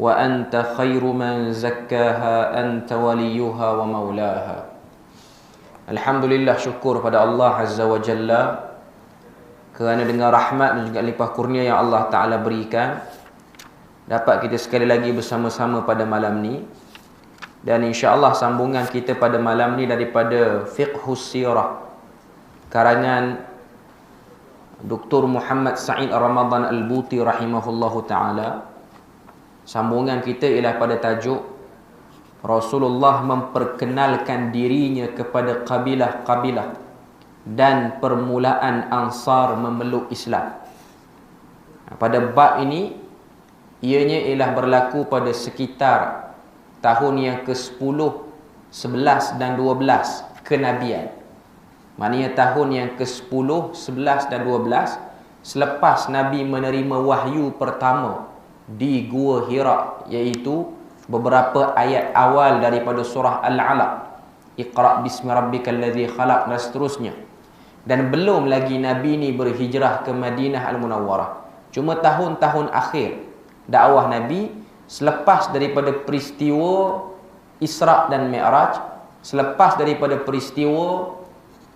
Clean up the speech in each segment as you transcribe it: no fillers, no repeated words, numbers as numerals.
وأنت خير من زكاها أنت وليها ومولاها. Alhamdulillah, syukur pada Allah Azza wa Jalla kerana dengan rahmat dan juga limpah kurnia yang Allah Ta'ala berikan, dapat kita sekali lagi bersama-sama pada malam ni. Dan insya-Allah sambungan kita pada malam ni daripada Fiqhus Sirah karangan Dr. Muhammad Sa'id Ramadan Al-Buti rahimahullahu ta'ala. Sambungan kita ialah pada tajuk Rasulullah memperkenalkan dirinya kepada kabilah-kabilah dan permulaan Ansar memeluk Islam. Pada bab ini, ianya ialah berlaku pada sekitar tahun yang ke-10, 11 dan 12 kenabian. Maknanya tahun yang ke-10, 11 dan 12 selepas Nabi menerima wahyu pertama di Gua Hira, iaitu beberapa ayat awal daripada surah Al-Alaq, Iqra' bismi rabbikal ladzi khalaq dan seterusnya. Dan belum lagi Nabi ni berhijrah ke Madinah Al-Munawwarah. Cuma tahun-tahun akhir dakwah Nabi selepas daripada peristiwa Isra' dan Mi'raj, selepas daripada peristiwa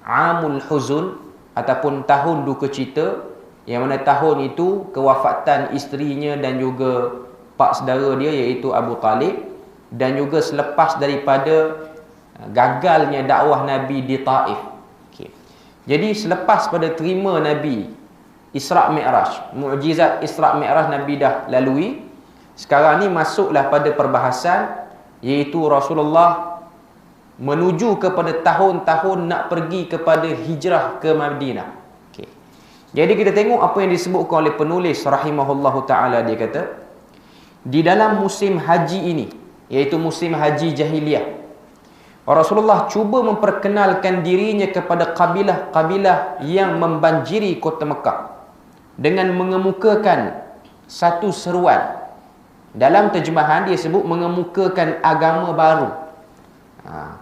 Amul Huzun ataupun tahun duka cita, yang mana tahun itu kewafatan isterinya dan juga pak saudara dia iaitu Abu Talib, dan juga selepas daripada gagalnya dakwah Nabi di Taif. Okay. Jadi selepas pada terima Nabi Isra' Mi'raj, mukjizat Isra' Mi'raj Nabi dah lalui, sekarang ni masuklah pada perbahasan iaitu Rasulullah menuju kepada tahun-tahun nak pergi kepada hijrah ke Madinah. Okay. Jadi kita tengok apa yang disebutkan oleh penulis rahimahullahu ta'ala. Dia kata, di dalam musim haji ini, iaitu musim haji jahiliyah, Rasulullah cuba memperkenalkan dirinya kepada kabilah-kabilah yang membanjiri kota Mekah dengan mengemukakan satu seruan. Dalam terjemahan dia sebut mengemukakan agama baru.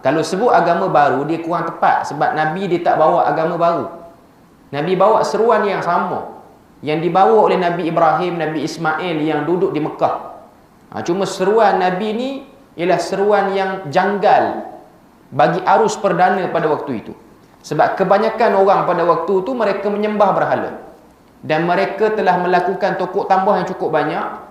Kalau sebut agama baru dia kurang tepat, sebab Nabi dia tak bawa agama baru. Nabi bawa seruan yang sama yang dibawa oleh Nabi Ibrahim, Nabi Ismail yang duduk di Mekah. Cuma seruan Nabi ni ialah seruan yang janggal bagi arus perdana pada waktu itu. Sebab kebanyakan orang pada waktu itu mereka menyembah berhala, dan mereka telah melakukan tokok tambah yang cukup banyak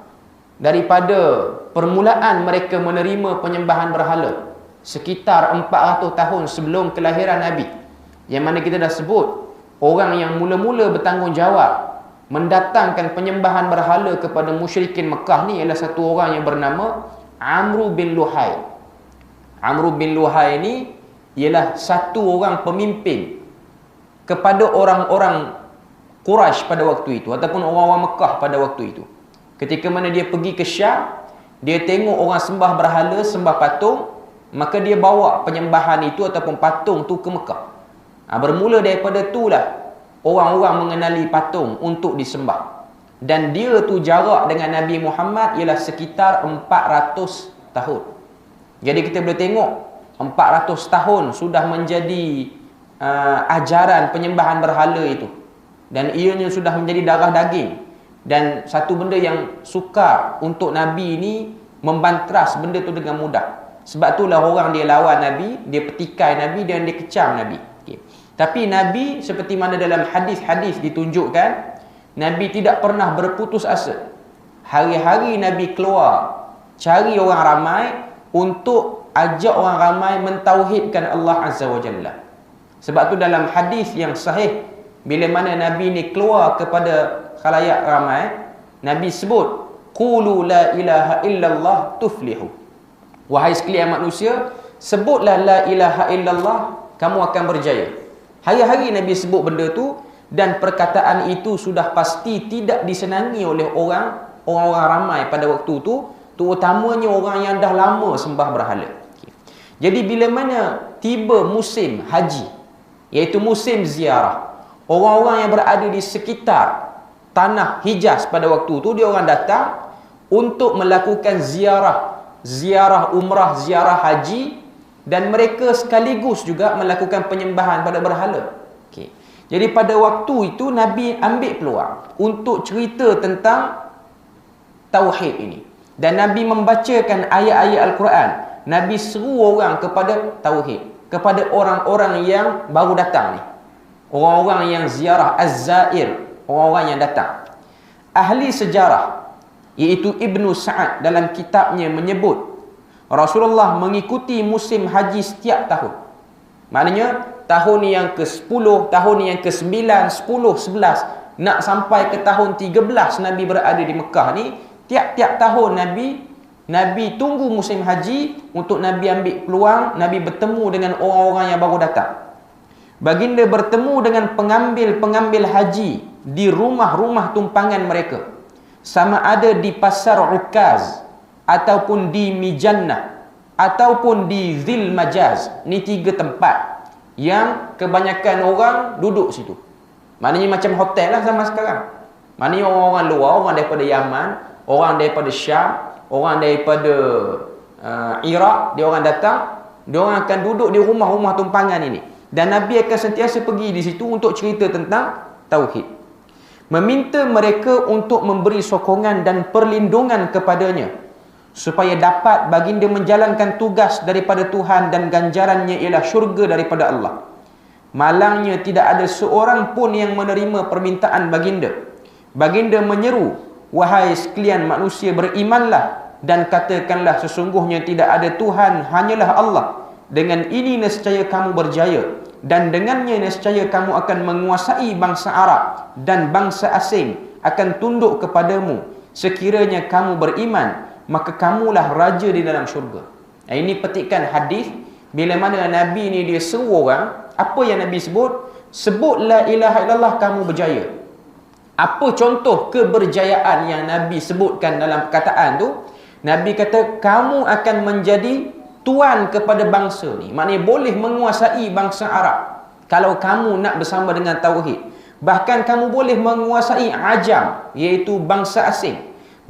daripada permulaan mereka menerima penyembahan berhala sekitar 400 tahun sebelum kelahiran Nabi. Yang mana kita dah sebut, orang yang mula-mula bertanggungjawab mendatangkan penyembahan berhala kepada musyrikin Mekah ni ialah satu orang yang bernama Amr bin Luhai. Amr bin Luhai ni ialah satu orang pemimpin kepada orang-orang Quraisy pada waktu itu, ataupun orang-orang Mekah pada waktu itu. Ketika mana dia pergi ke Syam, dia tengok orang sembah berhala, sembah patung, maka dia bawa penyembahan itu ataupun patung tu ke Mekah. Bermula daripada itulah orang-orang mengenali patung untuk disembah. Dan dia tu jarak dengan Nabi Muhammad ialah sekitar 400 tahun. Jadi kita boleh tengok 400 tahun sudah menjadi ajaran penyembahan berhala itu, dan ianya sudah menjadi darah daging. Dan satu benda yang sukar untuk Nabi ni membantras benda tu dengan mudah. Sebab itulah orang dia lawan Nabi, dia petikai Nabi dan dia kecam Nabi. Okay. Tapi Nabi, seperti mana dalam hadis-hadis ditunjukkan, Nabi tidak pernah berputus asa. Hari-hari Nabi keluar cari orang ramai untuk ajak orang ramai mentauhidkan Allah Azza wa Jalla. Sebab tu dalam hadis yang sahih, bila mana Nabi ni keluar kepada khalayak ramai, Nabi sebut, qulu la ilaha illallah tuflihu. Wahai sekalian manusia, sebutlah la ilaha illallah, kamu akan berjaya. Hari-hari Nabi sebut benda tu, dan perkataan itu sudah pasti tidak disenangi oleh orang-orang ramai pada waktu tu, terutamanya orang yang dah lama sembah berhala. Jadi bila mana tiba musim haji, iaitu musim ziarah, orang-orang yang berada di sekitar tanah Hijaz pada waktu tu, dia orang datang untuk melakukan ziarah umrah, ziarah haji, dan mereka sekaligus juga melakukan penyembahan pada berhala. Okay. Jadi pada waktu itu Nabi ambil peluang untuk cerita tentang tauhid ini. Dan Nabi membacakan ayat-ayat Al-Quran. Nabi seru orang kepada tauhid, kepada orang-orang yang baru datang ni, orang-orang yang ziarah az-zair, orang-orang yang datang. Ahli sejarah iaitu Ibnu Sa'ad dalam kitabnya menyebut Rasulullah mengikuti musim haji setiap tahun. Maknanya tahun yang ke-10, tahun yang ke-9, 10, 11, nak sampai ke tahun 13 Nabi berada di Mekah ni, tiap-tiap tahun Nabi tunggu musim haji untuk Nabi ambil peluang, Nabi bertemu dengan orang-orang yang baru datang. Baginda bertemu dengan pengambil-pengambil haji di rumah-rumah tumpangan mereka. Sama ada di Pasar Ukaz, ataupun di Mijannah, ataupun di Zil Majaz. Ni 3 tempat yang kebanyakan orang duduk situ. Maknanya macam hotel lah zaman sekarang. Maknanya orang-orang luar, orang daripada Yaman, orang daripada Syam, orang daripada Iraq, dia orang datang, dia orang akan duduk di rumah-rumah tumpangan ini. Dan Nabi akan sentiasa pergi di situ untuk cerita tentang tauhid. Meminta mereka untuk memberi sokongan dan perlindungan kepadanya supaya dapat baginda menjalankan tugas daripada Tuhan dan ganjarannya ialah syurga daripada Allah. Malangnya tidak ada seorang pun yang menerima permintaan baginda. Baginda menyeru, wahai sekalian manusia, berimanlah dan katakanlah sesungguhnya tidak ada Tuhan, hanyalah Allah. Dengan ini nescaya kamu berjaya, dan dengannya nescaya kamu akan menguasai bangsa Arab dan bangsa asing akan tunduk kepadamu. Sekiranya kamu beriman, maka kamulah raja di dalam syurga. Ini petikan hadis bila mana Nabi ni dia seru orang. Apa yang Nabi sebut? Sebut la ilaha illallah, kamu berjaya. Apa contoh keberjayaan yang Nabi sebutkan dalam perkataan tu? Nabi kata kamu akan menjadi tuan kepada bangsa ni. Maknanya boleh menguasai bangsa Arab kalau kamu nak bersama dengan tauhid. Bahkan kamu boleh menguasai ajam, iaitu bangsa asing.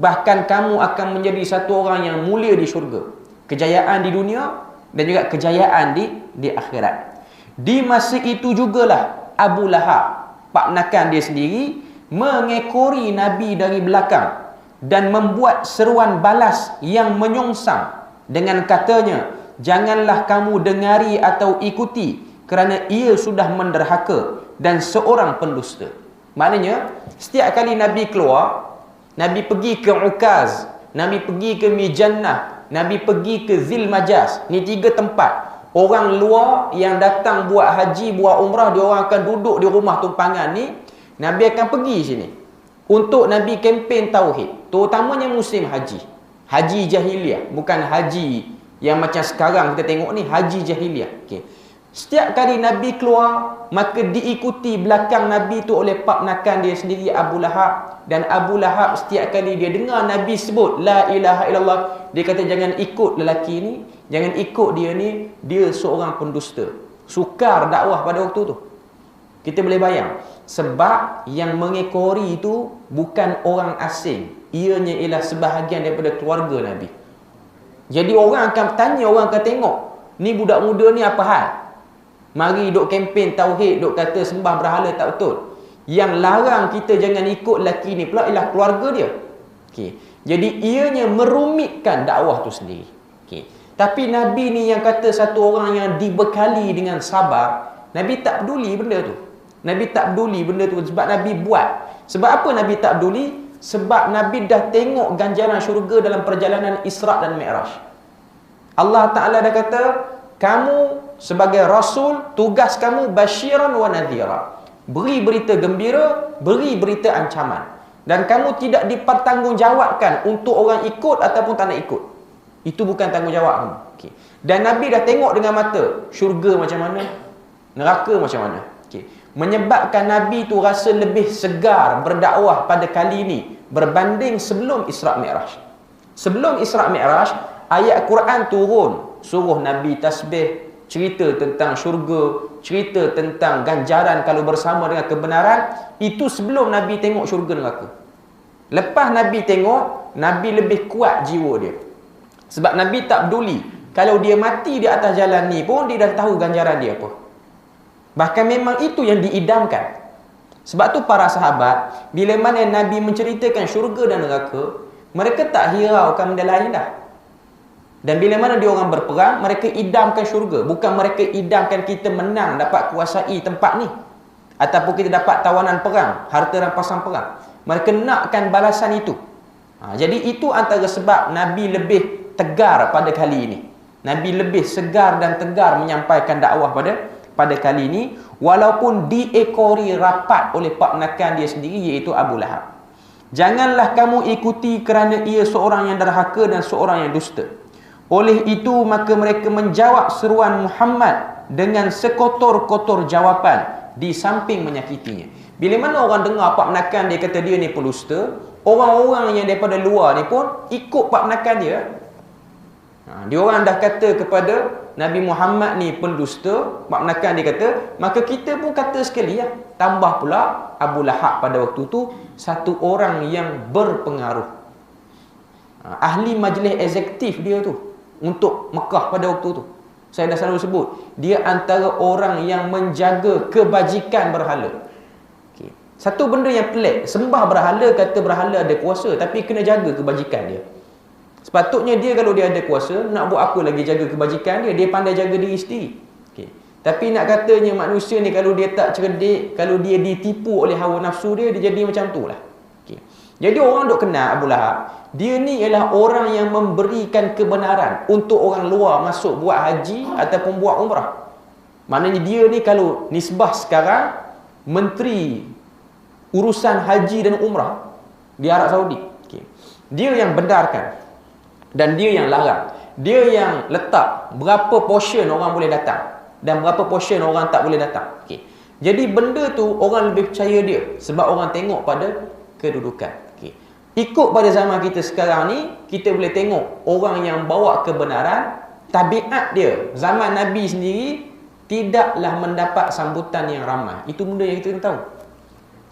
Bahkan kamu akan menjadi satu orang yang mulia di syurga. Kejayaan di dunia dan juga kejayaan di akhirat. Di masa itu jugalah Abu Lahab, pak menakan dia sendiri, mengekori Nabi dari belakang dan membuat seruan balas yang menyongsang dengan katanya, janganlah kamu dengari atau ikuti kerana ia sudah menderhaka dan seorang pendusta. Maknanya setiap kali Nabi keluar, Nabi pergi ke Ukaz, Nabi pergi ke Mijannah, Nabi pergi ke Zil Majaz. Ni 3 tempat. Orang luar yang datang buat haji, buat umrah, dia orang akan duduk di rumah tumpangan ni. Nabi akan pergi sini untuk Nabi kempen tauhid, terutamanya musim haji. Haji jahiliah, bukan haji yang macam sekarang kita tengok ni, haji jahiliah. Okey. Setiap kali Nabi keluar, maka diikuti belakang Nabi tu oleh pak menakan dia sendiri, Abu Lahab. Dan Abu Lahab setiap kali dia dengar Nabi sebut la ilaha illallah, dia kata jangan ikut lelaki ni, jangan ikut dia ni, dia seorang pendusta. Sukar dakwah pada waktu tu. Kita boleh bayang, sebab yang mengekori itu bukan orang asing, ianya ialah sebahagian daripada keluarga Nabi. Jadi orang akan tanya, orang akan tengok, ni budak muda ni apa hal? Mari duk kempen tauhid, duk kata sembah berhala tak betul. Yang larang kita jangan ikut lelaki ni pula ialah keluarga dia. Okey. Jadi ianya merumitkan dakwah tu sendiri. Okey. Tapi Nabi ni yang kata satu orang yang dibekali dengan sabar, Nabi tak peduli benda tu. Nabi tak peduli benda tu sebab Nabi buat. Sebab apa Nabi tak peduli? Sebab Nabi dah tengok ganjaran syurga dalam perjalanan Isra' dan Mi'raj. Allah Ta'ala dah kata, kamu sebagai Rasul, tugas kamu basyiran wa nadhira. Beri berita gembira, beri berita ancaman. Dan kamu tidak dipertanggungjawabkan untuk orang ikut ataupun tak nak ikut. Itu bukan tanggungjawab kamu. Okay. Dan Nabi dah tengok dengan mata syurga macam mana, neraka macam mana. Okay. Menyebabkan Nabi tu rasa lebih segar berdakwah pada kali ini berbanding sebelum Isra' Mi'raj. Sebelum Isra' Mi'raj, ayat Quran turun, suruh Nabi tasbih, cerita tentang syurga, cerita tentang ganjaran kalau bersama dengan kebenaran. Itu sebelum Nabi tengok syurga neraka. Lepas Nabi tengok, Nabi lebih kuat jiwa dia. Sebab Nabi tak peduli, kalau dia mati di atas jalan ni pun dia dah tahu ganjaran dia apa. Bahkan memang itu yang diidamkan. Sebab tu para sahabat, bila mana Nabi menceritakan syurga dan neraka, Mereka tak hiraukan benda lain dah. Dan bila mana dia orang berperang, mereka idamkan syurga. Bukan mereka idamkan kita menang, dapat kuasai tempat ni, ataupun kita dapat tawanan perang, harta rampasan perang. Mereka nakkan balasan itu. Jadi itu antara sebab Nabi lebih tegar pada kali ini. Nabi lebih segar dan tegar menyampaikan dakwah pada kali ini, walaupun diekori rapat oleh pak menakan dia sendiri, iaitu Abu Lahab. Janganlah kamu ikuti kerana ia seorang yang derhaka dan seorang yang dusta. Oleh itu maka mereka menjawab seruan Muhammad dengan sekotor-kotor jawapan di samping menyakitinya. Bila mana orang dengar pak menakan dia kata dia ni pendusta, orang-orang yang daripada luar ni pun ikut pak menakan dia. Dia orang dah kata kepada Nabi Muhammad ni pendusta, pak menakan dia kata, maka kita pun kata sekali ya. Tambah pula Abu Lahab pada waktu tu satu orang yang berpengaruh, ahli majlis eksekutif dia tu untuk Mekah pada waktu tu. Saya dah selalu sebut, dia antara orang yang menjaga kebajikan berhala. Satu benda yang pelik, sembah berhala, kata berhala ada kuasa, tapi kena jaga kebajikan dia. Sepatutnya dia kalau dia ada kuasa, nak buat apa lagi jaga kebajikan dia? Dia pandai jaga diri sendiri. Tapi nak katanya manusia ni kalau dia tak cerdik, kalau dia ditipu oleh hawa nafsu dia, dia jadi macam tu lah. Jadi orang duk kenal Abu Lahab, dia ni ialah orang yang memberikan kebenaran untuk orang luar masuk buat haji ataupun buat umrah. Maknanya dia ni kalau nisbah sekarang menteri urusan haji dan umrah di Arab Saudi. Dia yang benarkan dan dia yang larang. Dia yang letak berapa portion orang boleh datang dan berapa portion orang tak boleh datang. Jadi benda tu orang lebih percaya dia sebab orang tengok pada kedudukan. Ikut pada zaman kita sekarang ni, kita boleh tengok orang yang bawa kebenaran, tabiat dia zaman Nabi sendiri tidaklah mendapat sambutan yang ramai. Itu benda yang kita kena tahu.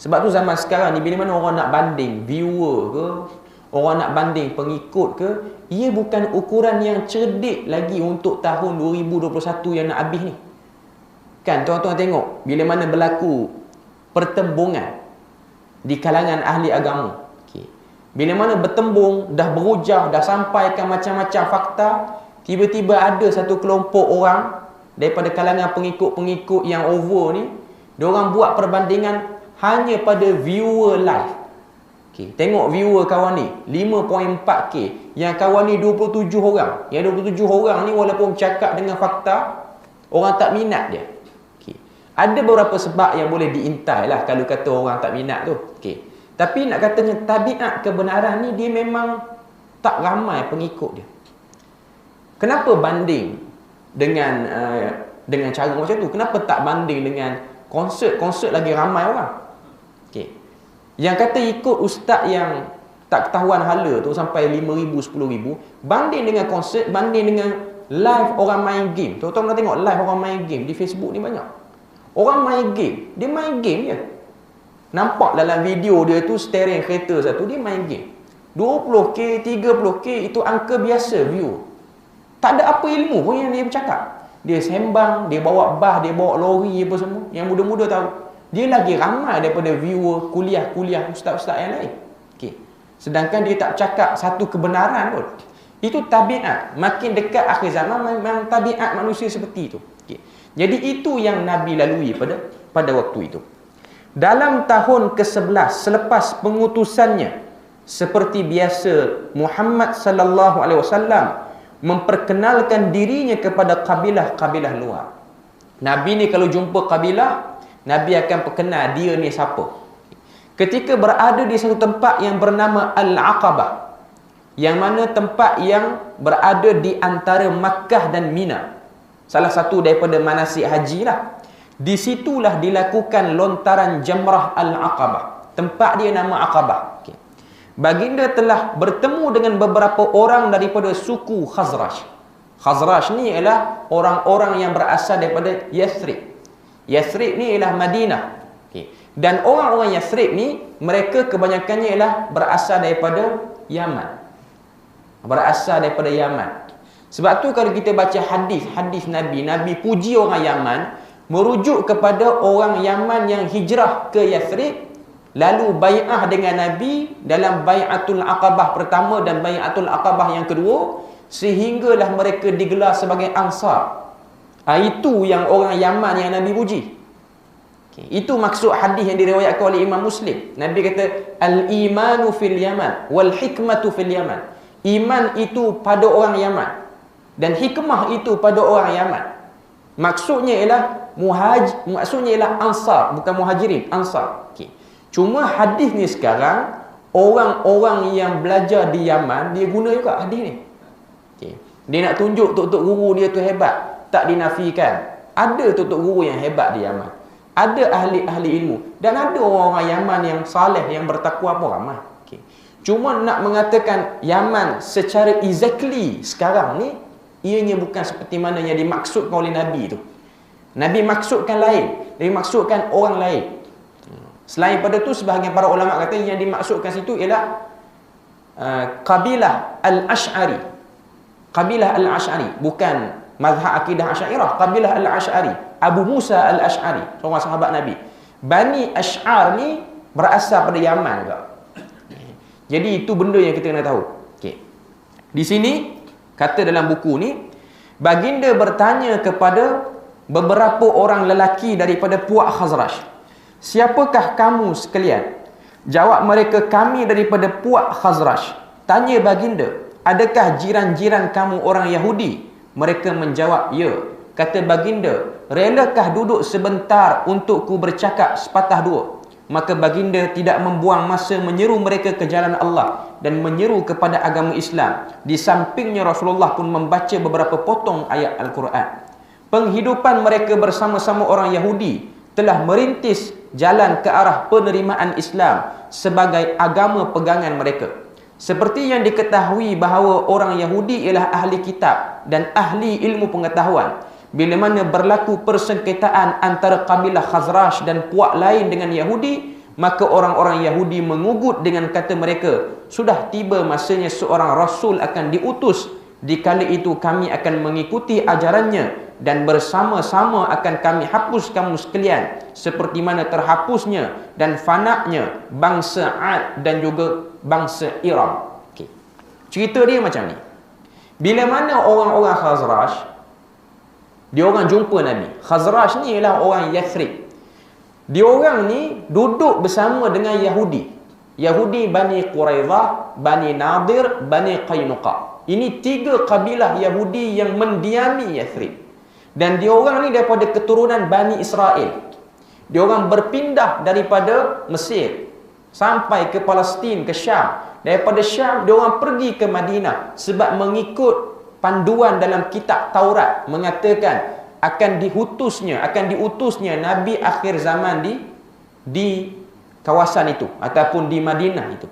Sebab tu zaman sekarang ni, bila mana orang nak banding viewer ke, orang nak banding pengikut ke, ia bukan ukuran yang cerdik lagi untuk tahun 2021 yang nak habis ni. Kan tuan-tuan tengok bila mana berlaku pertembungan di kalangan ahli agama. Bila mana bertembung, dah berujah, dah sampaikan macam-macam fakta, tiba-tiba ada satu kelompok orang daripada kalangan pengikut-pengikut yang over ni, diorang buat perbandingan hanya pada viewer live. Tengok viewer kawan ni 5.4k, yang kawan ni 27 orang. Yang 27 orang ni walaupun cakap dengan fakta, orang tak minat dia. Ada beberapa sebab yang boleh diintai lah kalau kata orang tak minat tu. Tapi nak katanya tabiat kebenaran ni, dia memang tak ramai pengikut dia. Kenapa banding dengan cara macam tu? Kenapa tak banding dengan konsert? Konsert lagi ramai orang. Yang kata ikut ustaz yang tak ketahuan hala tu sampai 5,000, 10,000, banding dengan konsert, banding dengan live orang main game. Tuan-tuan nak tengok live orang main game di Facebook ni banyak. Orang main game, dia main game je. Nampak dalam video dia tu steering kereta satu, dia main game. 20k, 30k, itu angka biasa view. Tak ada apa ilmu pun yang dia bercakap. Dia sembang, dia bawa bah, dia bawa lori apa semua. Yang muda-muda tahu. Dia lagi ramai daripada viewer kuliah-kuliah ustaz-ustaz yang lain. Sedangkan dia tak cakap satu kebenaran pun. Itu tabiat. Makin dekat akhir zaman, memang tabiat manusia seperti itu. Jadi itu yang Nabi lalui pada waktu itu. Dalam tahun ke-11 selepas pengutusannya, seperti biasa Muhammad sallallahu alaihi wasallam memperkenalkan dirinya kepada kabilah-kabilah luar. Nabi ni kalau jumpa kabilah, Nabi akan perkenal dia ni siapa. Ketika berada di satu tempat yang bernama Al-Aqabah, yang mana tempat yang berada di antara Makkah dan Mina, salah satu daripada manasik haji lah. Di situlah dilakukan lontaran jamrah Al-Aqabah. Tempat dia nama Aqabah. Baginda telah bertemu dengan beberapa orang daripada suku Khazraj. Khazraj ni ialah orang-orang yang berasal daripada Yathrib. Yathrib ni ialah Madinah. Dan orang-orang Yathrib ni, mereka kebanyakannya ialah berasal daripada Yaman. Berasal daripada Yaman. Sebab tu kalau kita baca hadis Nabi, Nabi puji orang Yaman, merujuk kepada orang Yaman yang hijrah ke Yathrib lalu bai'ah dengan Nabi dalam bai'atul Aqabah pertama dan bai'atul Aqabah yang kedua, sehinggalah mereka digelar sebagai Ansar. Itu yang orang Yaman yang Nabi puji. Itu maksud hadis yang diriwayatkan oleh Imam Muslim. Nabi kata, al-imanu fil Yaman wal hikmatu fil Yaman. Iman itu pada orang Yaman dan hikmah itu pada orang Yaman. Maksudnya ialah Ansar, bukan Muhajirin, Ansar. Cuma hadis ni sekarang orang-orang yang belajar di Yaman dia guna juga hadis ni. Dia nak tunjuk tok-tok guru dia tu hebat, tak dinafikan. Ada tok-tok guru yang hebat di Yaman. Ada ahli-ahli ilmu dan ada orang-orang Yaman yang saleh, yang bertakwa pun ramai. Cuma nak mengatakan Yaman secara exactly sekarang ni, ianya bukan seperti mana yang dimaksudkan oleh Nabi tu. Nabi maksudkan lain, Nabi maksudkan orang lain. Selain pada tu, sebahagian para ulama kata yang dimaksudkan situ ialah Qabilah Al-Ash'ari. Qabilah Al-Ash'ari, bukan mazhab akidah Asy'ariyah. Qabilah Al-Ash'ari, Abu Musa Al-Ash'ari, seorang sahabat Nabi. Bani Ash'ar ni berasal pada Yaman juga. Jadi itu benda yang kita kena tahu. Di sini kata dalam buku ni, baginda bertanya kepada beberapa orang lelaki daripada puak Khazraj, siapakah kamu sekalian? Jawab mereka, kami daripada puak Khazraj. Tanya baginda, adakah jiran-jiran kamu orang Yahudi? Mereka menjawab, ya. Kata baginda, relakah duduk sebentar untuk ku bercakap sepatah dua? Maka baginda tidak membuang masa menyeru mereka ke jalan Allah dan menyeru kepada agama Islam. Di sampingnya Rasulullah pun membaca beberapa potong ayat Al-Quran. Penghidupan mereka bersama-sama orang Yahudi telah merintis jalan ke arah penerimaan Islam sebagai agama pegangan mereka. Seperti yang diketahui bahawa orang Yahudi ialah ahli kitab dan ahli ilmu pengetahuan. Bila mana berlaku persengketaan antara kabilah Khazraj dan puak lain dengan Yahudi, maka orang-orang Yahudi mengugut dengan kata mereka, sudah tiba masanya seorang Rasul akan diutus. Di kala itu kami akan mengikuti ajarannya dan bersama-sama akan kami hapus kamu sekalian seperti mana terhapusnya dan fanaknya bangsa Ad dan juga bangsa Iram. Cerita dia macam ni. Bila mana orang-orang Khazraj, dia orang jumpa Nabi. Khazraj ni ialah orang Yathrib. Dia orang ni duduk bersama dengan Yahudi. Yahudi Bani Quraidah, Bani Nadir, Bani Qaynuqa. Ini 3 kabilah Yahudi yang mendiami Yathrib. Dan dia orang ni daripada keturunan Bani Israel. Dia orang berpindah daripada Mesir sampai ke Palestin, ke Syam. Daripada Syam, dia orang pergi ke Madinah sebab mengikut panduan dalam kitab Taurat mengatakan akan diutusnya Nabi akhir zaman di kawasan itu ataupun di Madinah itu.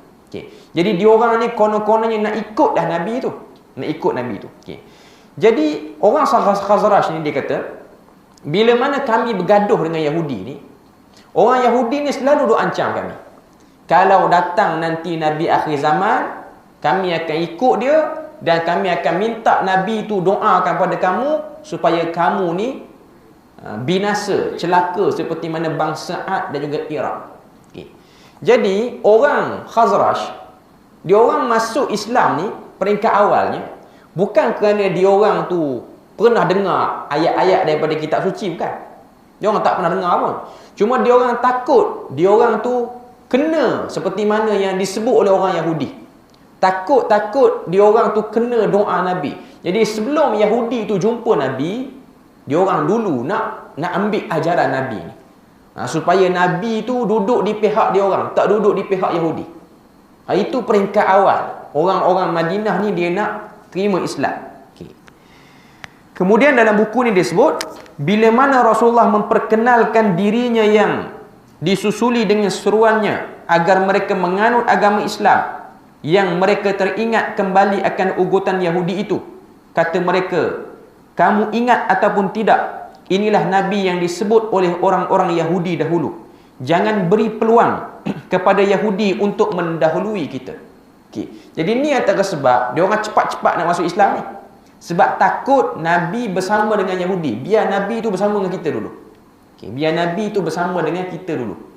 Jadi diorang ni konon-kononnya nak ikut dah Nabi itu. Nak ikut Nabi itu. Jadi orang Khazraj ni dia kata, bila mana kami bergaduh dengan Yahudi ni, orang Yahudi ni selalu duk ancam kami. Kalau datang nanti Nabi akhir zaman, kami akan ikut dia dan kami akan minta Nabi itu doakan pada kamu supaya kamu ni binasa, celaka seperti mana bangsa Ad dan juga Irak. Jadi orang Khazraj, dia orang masuk Islam ni peringkat awalnya bukan kerana dia orang tu pernah dengar ayat-ayat daripada kitab suci, bukan. Dia orang tak pernah dengar pun. Cuma dia orang takut dia orang tu kena seperti mana yang disebut oleh orang Yahudi. Takut dia orang tu kena doa Nabi. Jadi sebelum Yahudi tu jumpa Nabi, dia orang dulu nak ambil ajaran Nabi ni. Supaya Nabi tu duduk di pihak dia orang, tak duduk di pihak Yahudi. Itu peringkat awal. Orang-orang Madinah ni dia nak terima Islam. Kemudian dalam buku ni dia sebut, bila mana Rasulullah memperkenalkan dirinya yang disusuli dengan seruannya agar mereka menganut agama Islam, yang mereka teringat kembali akan ugutan Yahudi itu. Kata mereka, kamu ingat ataupun tidak, inilah Nabi yang disebut oleh orang-orang Yahudi dahulu. Jangan beri peluang kepada Yahudi untuk mendahului kita. Jadi ni antara sebab dia orang cepat-cepat nak masuk Islam ni. Sebab takut Nabi bersama dengan Yahudi. Biar Nabi tu bersama dengan kita dulu. Biar Nabi tu bersama dengan kita dulu.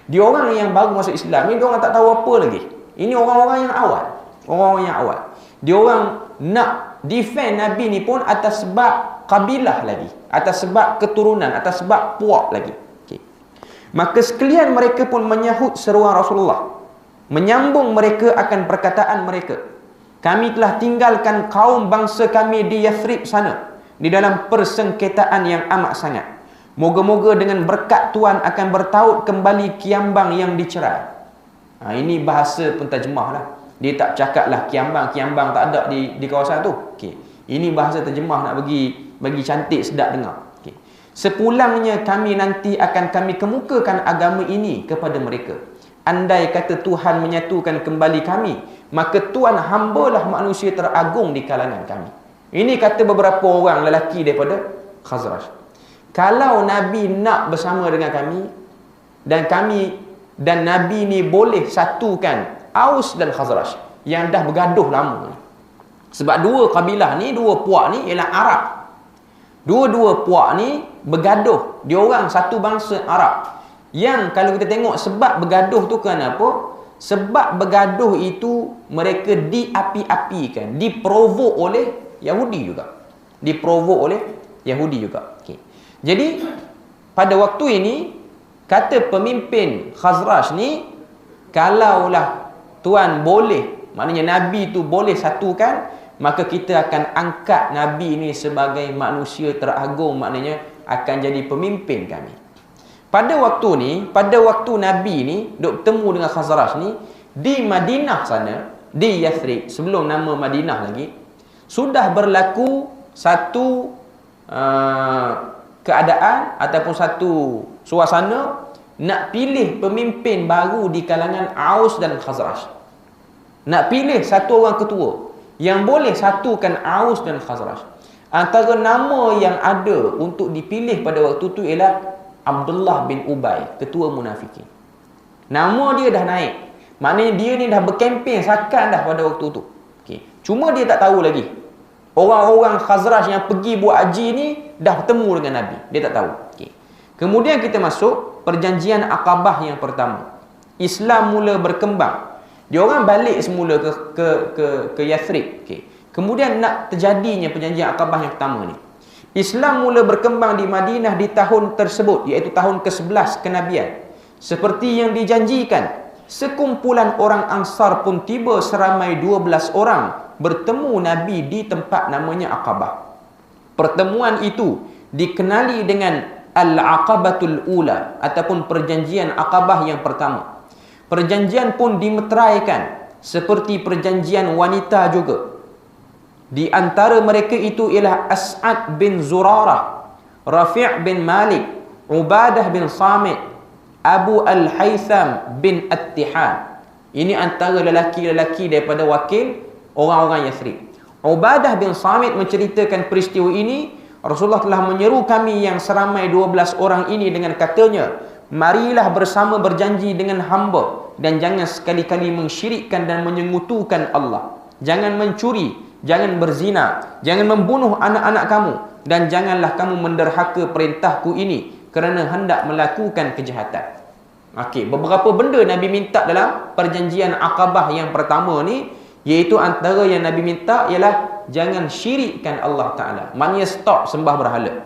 Dia orang yang baru masuk Islam ni, dia orang tak tahu apa lagi. Ini orang-orang yang awal. Orang-orang yang awal. Dia orang nak defend Nabi ni pun atas sebab kabilah lagi, atas sebab keturunan, atas sebab puak lagi. Okay. Maka sekalian mereka pun menyahut seruan Rasulullah, menyambung mereka akan perkataan mereka, kami telah tinggalkan kaum bangsa kami di Yathrib sana, di dalam persengketaan yang amat sangat. Moga-moga dengan berkat Tuhan akan bertaut kembali kiambang yang dicerai. Ini bahasa penterjemah lah. Dia tak cakap lah kiambang tak ada di kawasan tu. Okay. Ini bahasa terjemah nak bagi cantik sedap dengar. Okay. Sepulangnya kami nanti akan kami kemukakan agama ini kepada mereka. Andai kata Tuhan menyatukan kembali kami, maka Tuhan hambalah manusia teragung di kalangan kami. Ini kata beberapa orang lelaki daripada Khazraj. Kalau Nabi nak bersama dengan kami, dan Nabi ni boleh satukan Aus dan Khazraj yang dah bergaduh lama. Sebab dua kabilah ni, dua puak ni ialah Arab. Dua-dua puak ni bergaduh. Dia orang satu bangsa Arab. Yang kalau kita tengok sebab bergaduh tu kenapa? Sebab bergaduh itu mereka diapi-apikan, diprovok oleh Yahudi juga. Diprovok oleh Yahudi juga. Okay. Jadi pada waktu ini kata pemimpin Khazraj ni, kalaulah Tuhan boleh, maknanya Nabi tu boleh satukan, maka kita akan angkat Nabi ni sebagai manusia teragung, maknanya akan jadi pemimpin kami. Pada waktu Nabi ni duk bertemu dengan Khazraj ni di Madinah sana, di Yathrib, sebelum nama Madinah lagi, sudah berlaku satu keadaan ataupun satu suasana nak pilih pemimpin baru di kalangan Aus dan Khazraj. Nak pilih satu orang ketua yang boleh satukan Aus dan Khazraj. Antara nama yang ada untuk dipilih pada waktu itu ialah Abdullah bin Ubay, ketua munafikin. Nama dia dah naik. Maknanya dia ni dah berkempen sakan dah pada waktu tu. Okay. Cuma dia tak tahu lagi. Orang-orang Khazraj yang pergi buat haji ni dah bertemu dengan Nabi. Dia tak tahu. Okay. Kemudian kita masuk perjanjian Aqabah yang pertama. Islam mula berkembang. Dia orang balik semula ke Yathrib. Okay. Kemudian nak terjadinya perjanjian Aqabah yang pertama ni. Islam mula berkembang di Madinah di tahun tersebut, iaitu tahun ke-11 kenabian. Seperti yang dijanjikan, sekumpulan orang Ansar pun tiba seramai 12 orang bertemu Nabi di tempat namanya Aqabah. Pertemuan itu dikenali dengan Al-Aqabatul Ula ataupun perjanjian Aqabah yang pertama. Perjanjian pun dimeteraikan seperti perjanjian wanita juga. Di antara mereka itu ialah As'ad bin Zurarah, Rafi' bin Malik, Ubadah bin Samit, Abu Al-Haytham bin At-Tihan. Ini antara lelaki-lelaki daripada wakil orang-orang Yathrib. Ubadah bin Samit menceritakan peristiwa ini. Rasulullah telah menyeru kami yang seramai 12 orang ini dengan katanya, marilah bersama berjanji dengan hamba dan jangan sekali-kali mensyirikkan dan menyengutukan Allah. Jangan mencuri, jangan berzina, jangan membunuh anak-anak kamu, dan janganlah kamu menderhaka perintahku ini kerana hendak melakukan kejahatan. Okey, beberapa benda Nabi minta dalam perjanjian Aqabah yang pertama ni, iaitu antara yang Nabi minta ialah jangan syirikkan Allah Ta'ala. Maknanya stop sembah berhala.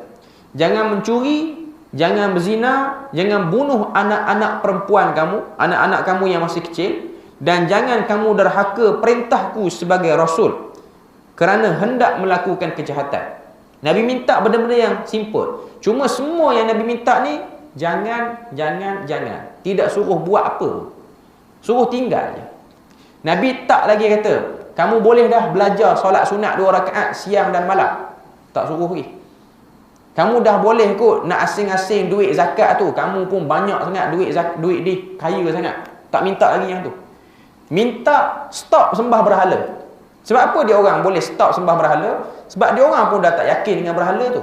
Jangan mencuri, jangan berzina, jangan bunuh anak-anak perempuan kamu, anak-anak kamu yang masih kecil, dan jangan kamu derhaka perintahku sebagai Rasul kerana hendak melakukan kejahatan. Nabi minta benda-benda yang simple. Cuma semua yang Nabi minta ni jangan. Tidak suruh buat apa. Suruh tinggal je. Nabi tak lagi kata, kamu boleh dah belajar solat sunat 2 rakaat siang dan malam. Tak suruh lagi. Kamu dah boleh kot nak asing-asing duit zakat tu. Kamu pun banyak sangat duit di kaya sangat. Tak minta lagi yang tu. Minta stop sembah berhala. Sebab apa dia orang boleh stop sembah berhala? Sebab dia orang pun dah tak yakin dengan berhala tu.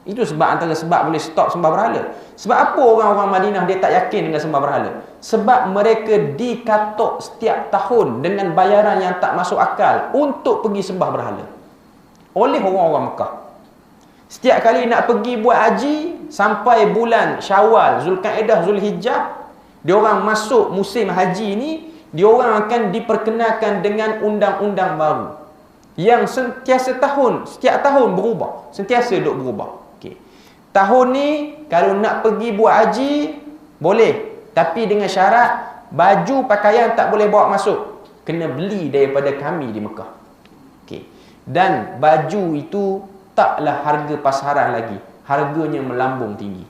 Itu sebab antara sebab boleh stop sembah berhala. Sebab apa orang-orang Madinah dia tak yakin dengan sembah berhala? Sebab mereka dikatok setiap tahun dengan bayaran yang tak masuk akal untuk pergi sembah berhala oleh orang-orang Mekah. Setiap kali nak pergi buat haji sampai bulan Syawal, Zulkaidah, Zulhijjah, Dia orang masuk musim haji ni, dia orang akan diperkenalkan dengan undang-undang baru yang setiap tahun berubah, sentiasa duk berubah. Okey. Tahun ni kalau nak pergi buat haji boleh, tapi dengan syarat baju pakaian tak boleh bawa masuk, kena beli daripada kami di Mekah. Okey. Dan baju itu taklah harga pasaran lagi, harganya melambung tinggi,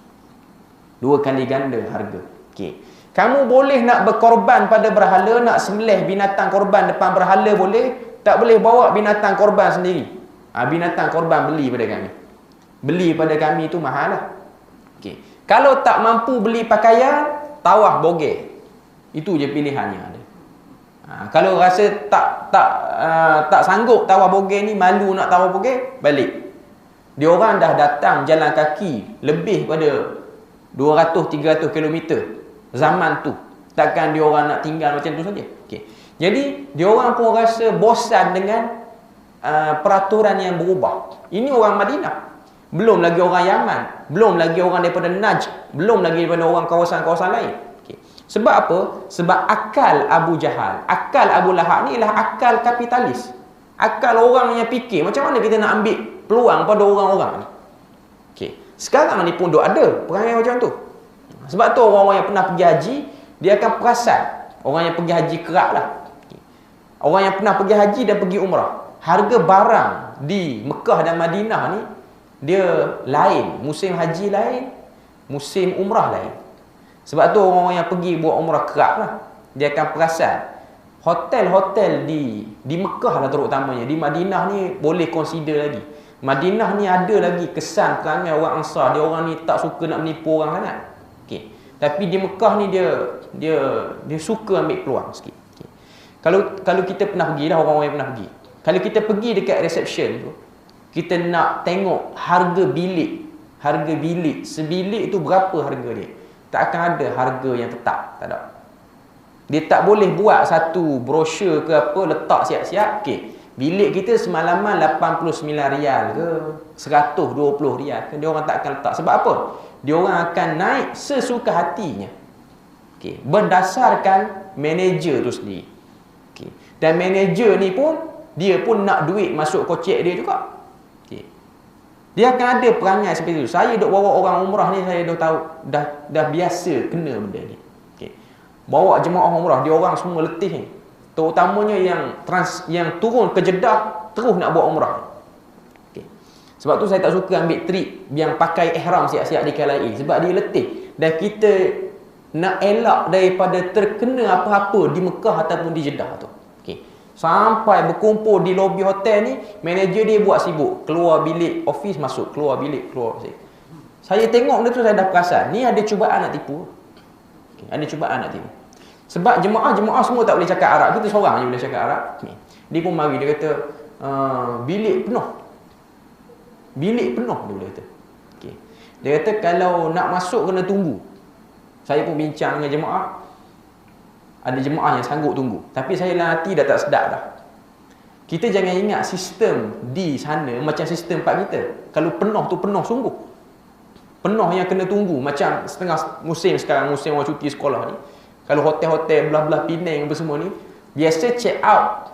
2 kali ganda harga. Okey. Kamu boleh nak berkorban pada berhala, nak sembelih binatang korban depan berhala boleh, tak boleh bawa binatang korban sendiri. Binatang korban beli pada kami. Beli pada kami itu mahal lah. Okay. Kalau tak mampu beli pakaian, tawaf bogey. Itu je pilihannya ada. Kalau rasa tak sanggup tawaf bogey ni, malu nak tawaf bogey, balik. Dia orang dah datang jalan kaki lebih pada 200-300 km zaman tu. Takkan dia orang nak tinggal macam tu saja. Okay. Jadi dia orang pun rasa bosan dengan peraturan yang berubah. Ini orang Madinah. Belum lagi orang Yaman, belum lagi orang daripada Najd, belum lagi daripada orang kawasan-kawasan lain. Okay. Sebab apa? Sebab akal Abu Jahal, akal Abu Lahab ni ialah akal kapitalis. Akal orang yang fikir macam mana kita nak ambil peluang pada orang-orang ni. Okay. Sekarang ni pun ada perangai macam tu. Sebab tu orang-orang yang pernah pergi haji, dia akan perasan. Orang yang pergi haji kerak lah. Orang yang pernah pergi haji dan pergi umrah, harga barang di Mekah dan Madinah ni dia lain. Musim haji lain, musim umrah lain. Sebab tu orang-orang yang pergi buat umrah kerak lah, dia akan perasan hotel-hotel di Mekah lah terutamanya. Di Madinah ni boleh consider lagi. Madinah ni ada lagi kesan perangai orang Ansar. Dia orang ni tak suka nak menipu orang sangat. Okay. Tapi di Mekah ni dia suka ambil peluang sikit. Okay. Kalau kita pernah pergi dah, orang-orang yang pernah pergi, kalau kita pergi dekat reception tu, kita nak tengok harga bilik. Harga bilik, sebilik tu berapa harga dia. Tak akan ada harga yang tetap, tak ada. Dia tak boleh buat satu brosur ke apa, letak siap-siap. Okey, bilik kita semalaman 89 rial ke 120 rial ke, dia orang tak akan letak. Sebab apa? Dia orang akan naik sesuka hatinya. Okey, berdasarkan manager tu sendiri. Okey, dan manager ni pun dia pun nak duit masuk kocek dia juga. Okey, dia akan ada perangai seperti itu. Saya duk bawa orang umrah ni, saya dah tahu, dah biasa kena benda ni. Okey, bawa jemaah umrah, dia orang semua letih ni. Terutamanya yang turun ke Jeddah terus nak buat umrah. Sebab tu saya tak suka ambil trip yang pakai ihram siap-siap di KLIA, sebab dia letih. Dan kita nak elak daripada terkena apa-apa di Mekah ataupun di Jeddah tu. Okay. Sampai berkumpul di lobi hotel ni, manager dia buat sibuk, keluar bilik office masuk, keluar bilik keluar office. Saya tengok benda tu, saya dah perasan ni ada cubaan nak tipu. Okay. Ada cubaan nak tipu. Sebab jemaah semua tak boleh cakap Arab. Kita seorang je boleh cakap Arab. Okay. Dia pun mari, dia kata bilik penuh. Bilik penuh, dia boleh kata. Okay. Dia kata kalau nak masuk kena tunggu. Saya pun bincang dengan jemaah. Ada jemaah yang sanggup tunggu. Tapi saya dalam hati dah tak sedap dah. Kita jangan ingat sistem di sana macam sistem tempat kita. Kalau penuh tu penuh sungguh. Penuh yang kena tunggu. Macam setengah musim sekarang, musim orang cuti sekolah ni. Kalau hotel-hotel belah-belah Penang apa semua ni, biasa check out,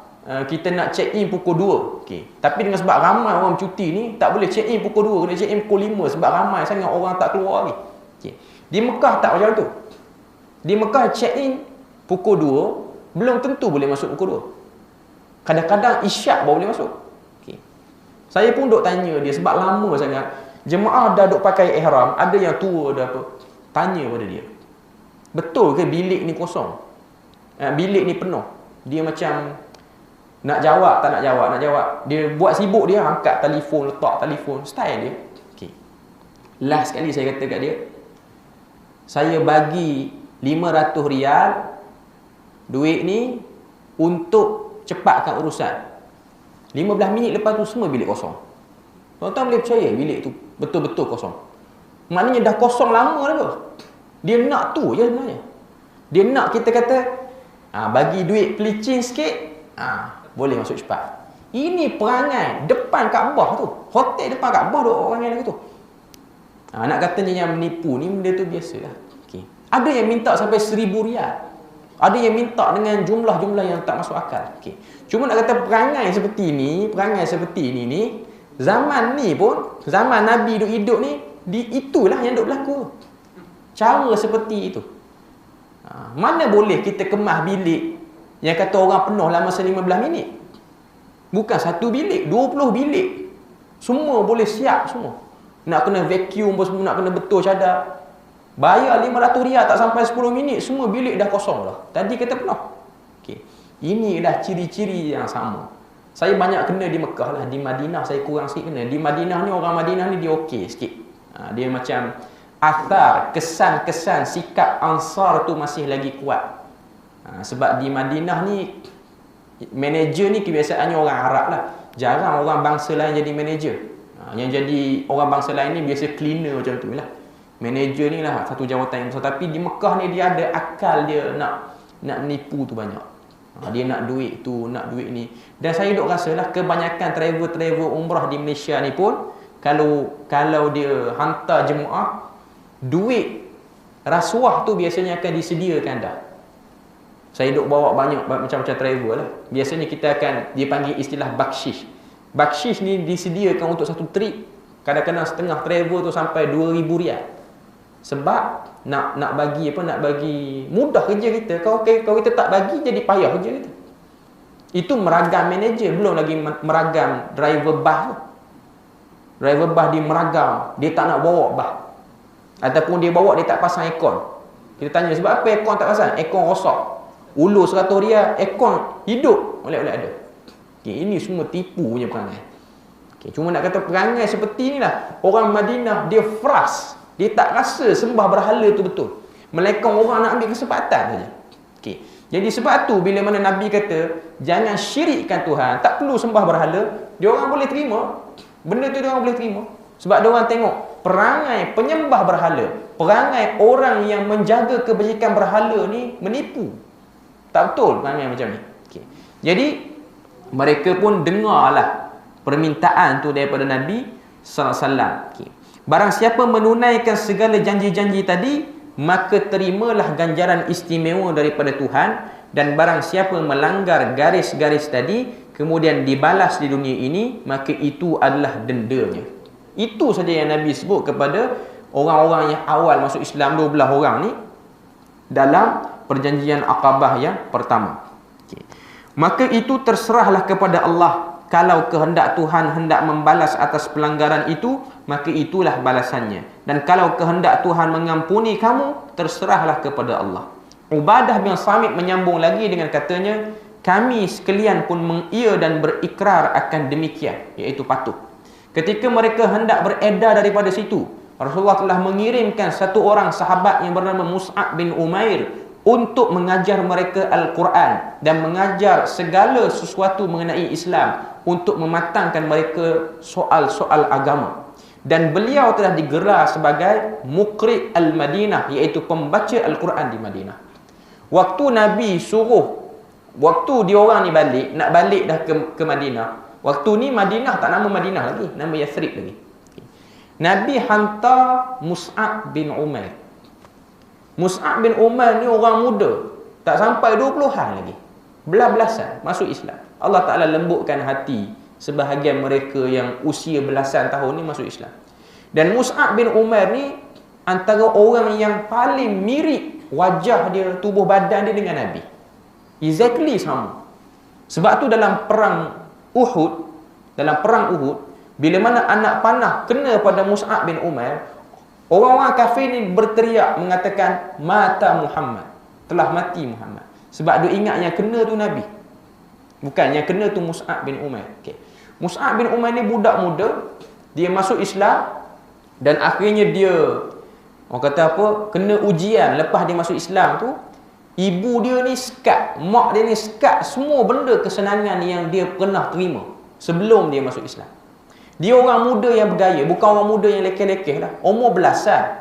kita nak check in pukul 2. Okay. Tapi dengan sebab ramai orang cuti ni, tak boleh check in pukul 2, kena check in pukul 5 sebab ramai sangat orang tak keluar lagi. Okay. Di Mekah tak macam tu. Di Mekah check in pukul 2, belum tentu boleh masuk pukul 2. Kadang-kadang isyak baru boleh masuk. Okay. Saya pun duk tanya dia sebab lama sangat. Jemaah dah duk pakai ihram, ada yang tua dah apa. Tanya pada dia, betul ke bilik ni kosong? Bilik ni penuh. Dia macam nak jawab, tak nak jawab, nak jawab. Dia buat sibuk, dia angkat telefon, letak telefon, style dia. Okay. Last sekali saya kata kat dia, saya bagi 500 rial duit ni untuk cepatkan urusan. 15 minit lepas tu semua bilik kosong. Tuan-tuan boleh percaya bilik tu betul-betul kosong. Maknanya dah kosong lama dah tu. Dia nak tu je sebenarnya. Dia nak kita kata bagi duit pelicin sikit, boleh masuk cepat. Ini perangai depan Kaabah tu. Hotel depan Kaabah tu orang yang lagu tu. Nak katanya yang menipu ni benda tu biasalah. Okay. Ada yang minta sampai 1,000 riyal. Ada yang minta dengan jumlah-jumlah yang tak masuk akal. Okey. Cuma nak kata perangai seperti ni zaman ni pun, zaman Nabi hidup ni, itulah yang duk berlaku. Cara seperti itu. Mana boleh kita kemas bilik yang kata orang penuh dalam masa 15 minit. Bukan satu bilik, 20 bilik. Semua boleh siap semua. Nak kena vacuum pun semua, nak kena betul cadar. Bayar 500 riyal tak sampai 10 minit, semua bilik dah kosong dah. Tadi kata penuh. Okey. Ini dah ciri-ciri yang sama. Saya banyak kena di Mekah lah. Di Madinah saya kurang sikit kena. Di Madinah ni, orang Madinah ni dia okey sikit. Dia macam athar, kesan-kesan sikap Ansar tu masih lagi kuat. Sebab di Madinah ni, manager ni kebiasaannya orang Arab lah. Jarang orang bangsa lain jadi manager. Yang jadi orang bangsa lain ni biasa cleaner macam tu lah. Manager ni lah satu jawatan yang besar. Tapi di Mekah ni dia ada akal dia nak menipu tu banyak. Dia nak duit tu, nak duit ni. Dan saya duk rasa lah kebanyakan travel umrah di Malaysia ni pun, kalau dia hantar jemaah, duit rasuah tu biasanya akan disediakan dah. Saya duk bawa banyak macam-macam travel lah. Biasanya kita akan, dia panggil istilah bakshish. Bakshish ni disediakan untuk satu trip. Kadang-kadang setengah travel tu sampai 2,000 riyal. Sebab nak bagi mudah kerja kita. Kalau kita tak bagi, jadi payah kerja kita. Itu meragam manager, belum lagi meragam driver bas tu. Driver bas dia meragam, dia tak nak bawa bas. Ataupun dia bawa, dia tak pasang aircon. Kita tanya, sebab apa aircon tak pasang? Aircon rosak. Ulur 100 riyal, aircon hidup oleh ada. Okay, ini semua tipu punya perangai. Okay, cuma nak kata perangai seperti inilah. Orang Madinah dia frust. Dia tak rasa sembah berhala tu betul. Melainkan orang nak ambil kesempatan saja. Okay. Jadi sebab tu bila mana Nabi kata jangan syirikkan Tuhan, tak perlu sembah berhala, dia orang boleh terima. Benda tu dia orang boleh terima. Sebab dia orang tengok perangai penyembah berhala, perangai orang yang menjaga kebajikan berhala ni menipu. Tak betul perangai macam ni. Okay. Jadi mereka pun dengarlah permintaan tu daripada Nabi sallallahu alaihi wasallam. Okay. Barang siapa menunaikan segala janji-janji tadi, maka terimalah ganjaran istimewa daripada Tuhan. Dan barang siapa melanggar garis-garis tadi, kemudian dibalas di dunia ini, maka itu adalah dendanya. Itu saja yang Nabi sebut kepada orang-orang yang awal masuk Islam, 12 orang ni, dalam perjanjian Aqabah yang pertama. Okay. Maka itu terserahlah kepada Allah. Kalau kehendak Tuhan hendak membalas atas pelanggaran itu, maka itulah balasannya. Dan kalau kehendak Tuhan mengampuni kamu, terserahlah kepada Allah. Ubadah bin Samit menyambung lagi dengan katanya, kami sekalian pun mengia dan berikrar akan demikian, iaitu patuh. Ketika mereka hendak beredar daripada situ, Rasulullah telah mengirimkan satu orang sahabat yang bernama Mus'ab bin Umair untuk mengajar mereka Al-Quran dan mengajar segala sesuatu mengenai Islam, untuk mematangkan mereka soal-soal agama. Dan beliau telah digelar sebagai Muqri' Al-Madinah, iaitu pembaca Al-Quran di Madinah. Waktu Nabi suruh, waktu dia orang ni nak balik dah ke Madinah. Waktu ni Madinah tak nama Madinah lagi, nama Yathrib lagi. Nabi hantar Mus'ab bin Umair. Mus'ab bin Umair ni orang muda, tak sampai 20-an lagi, belas-belasan masuk Islam. Allah Ta'ala lembutkan hati sebahagian mereka yang usia belasan tahun ni masuk Islam. Dan Mus'ab bin Umair ni antara orang yang paling mirip wajah dia, tubuh badan dia dengan Nabi. Exactly sama. Sebab tu dalam perang Uhud, bila mana anak panah kena pada Mus'ab bin Umair, orang-orang kafir ni berteriak mengatakan mata Muhammad, telah mati Muhammad. Sebab dia ingat yang kena tu Nabi, bukan yang kena tu Mus'ab bin Umair. Okay. Mus'ab bin Umair ni budak muda, dia masuk Islam dan akhirnya dia, orang kata apa, kena ujian. Lepas dia masuk Islam tu, ibu dia ni sekat, mak dia ni sekat semua benda kesenangan yang dia pernah terima sebelum dia masuk Islam. Dia orang muda yang bergaya, bukan orang muda yang lekeh-lekeh dah, umur belasan,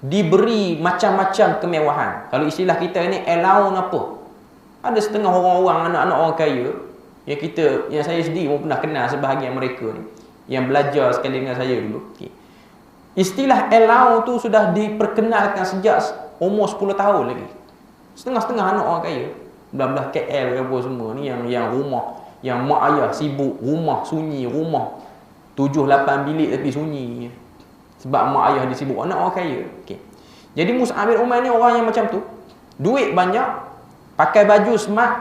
diberi macam-macam kemewahan. Kalau istilah kita ni allowance apa. Ada setengah orang-orang, anak-anak orang kaya yang saya sendiri pun pernah kenal sebahagian mereka ni, yang belajar sekali dengan saya dulu. Okay. Istilah allow tu sudah diperkenalkan sejak umur 10 tahun lagi. Setengah-setengah anak orang kaya, belah-belah KL ke apa semua ni, yang rumah, yang mak ayah sibuk, rumah sunyi, rumah 7-8 bilik tapi sunyi. Sebab mak ayah dia sibuk, anak orang kaya. Okay. Jadi Mus'ab bin Umair ni orang yang macam tu. Duit banyak, pakai baju smart,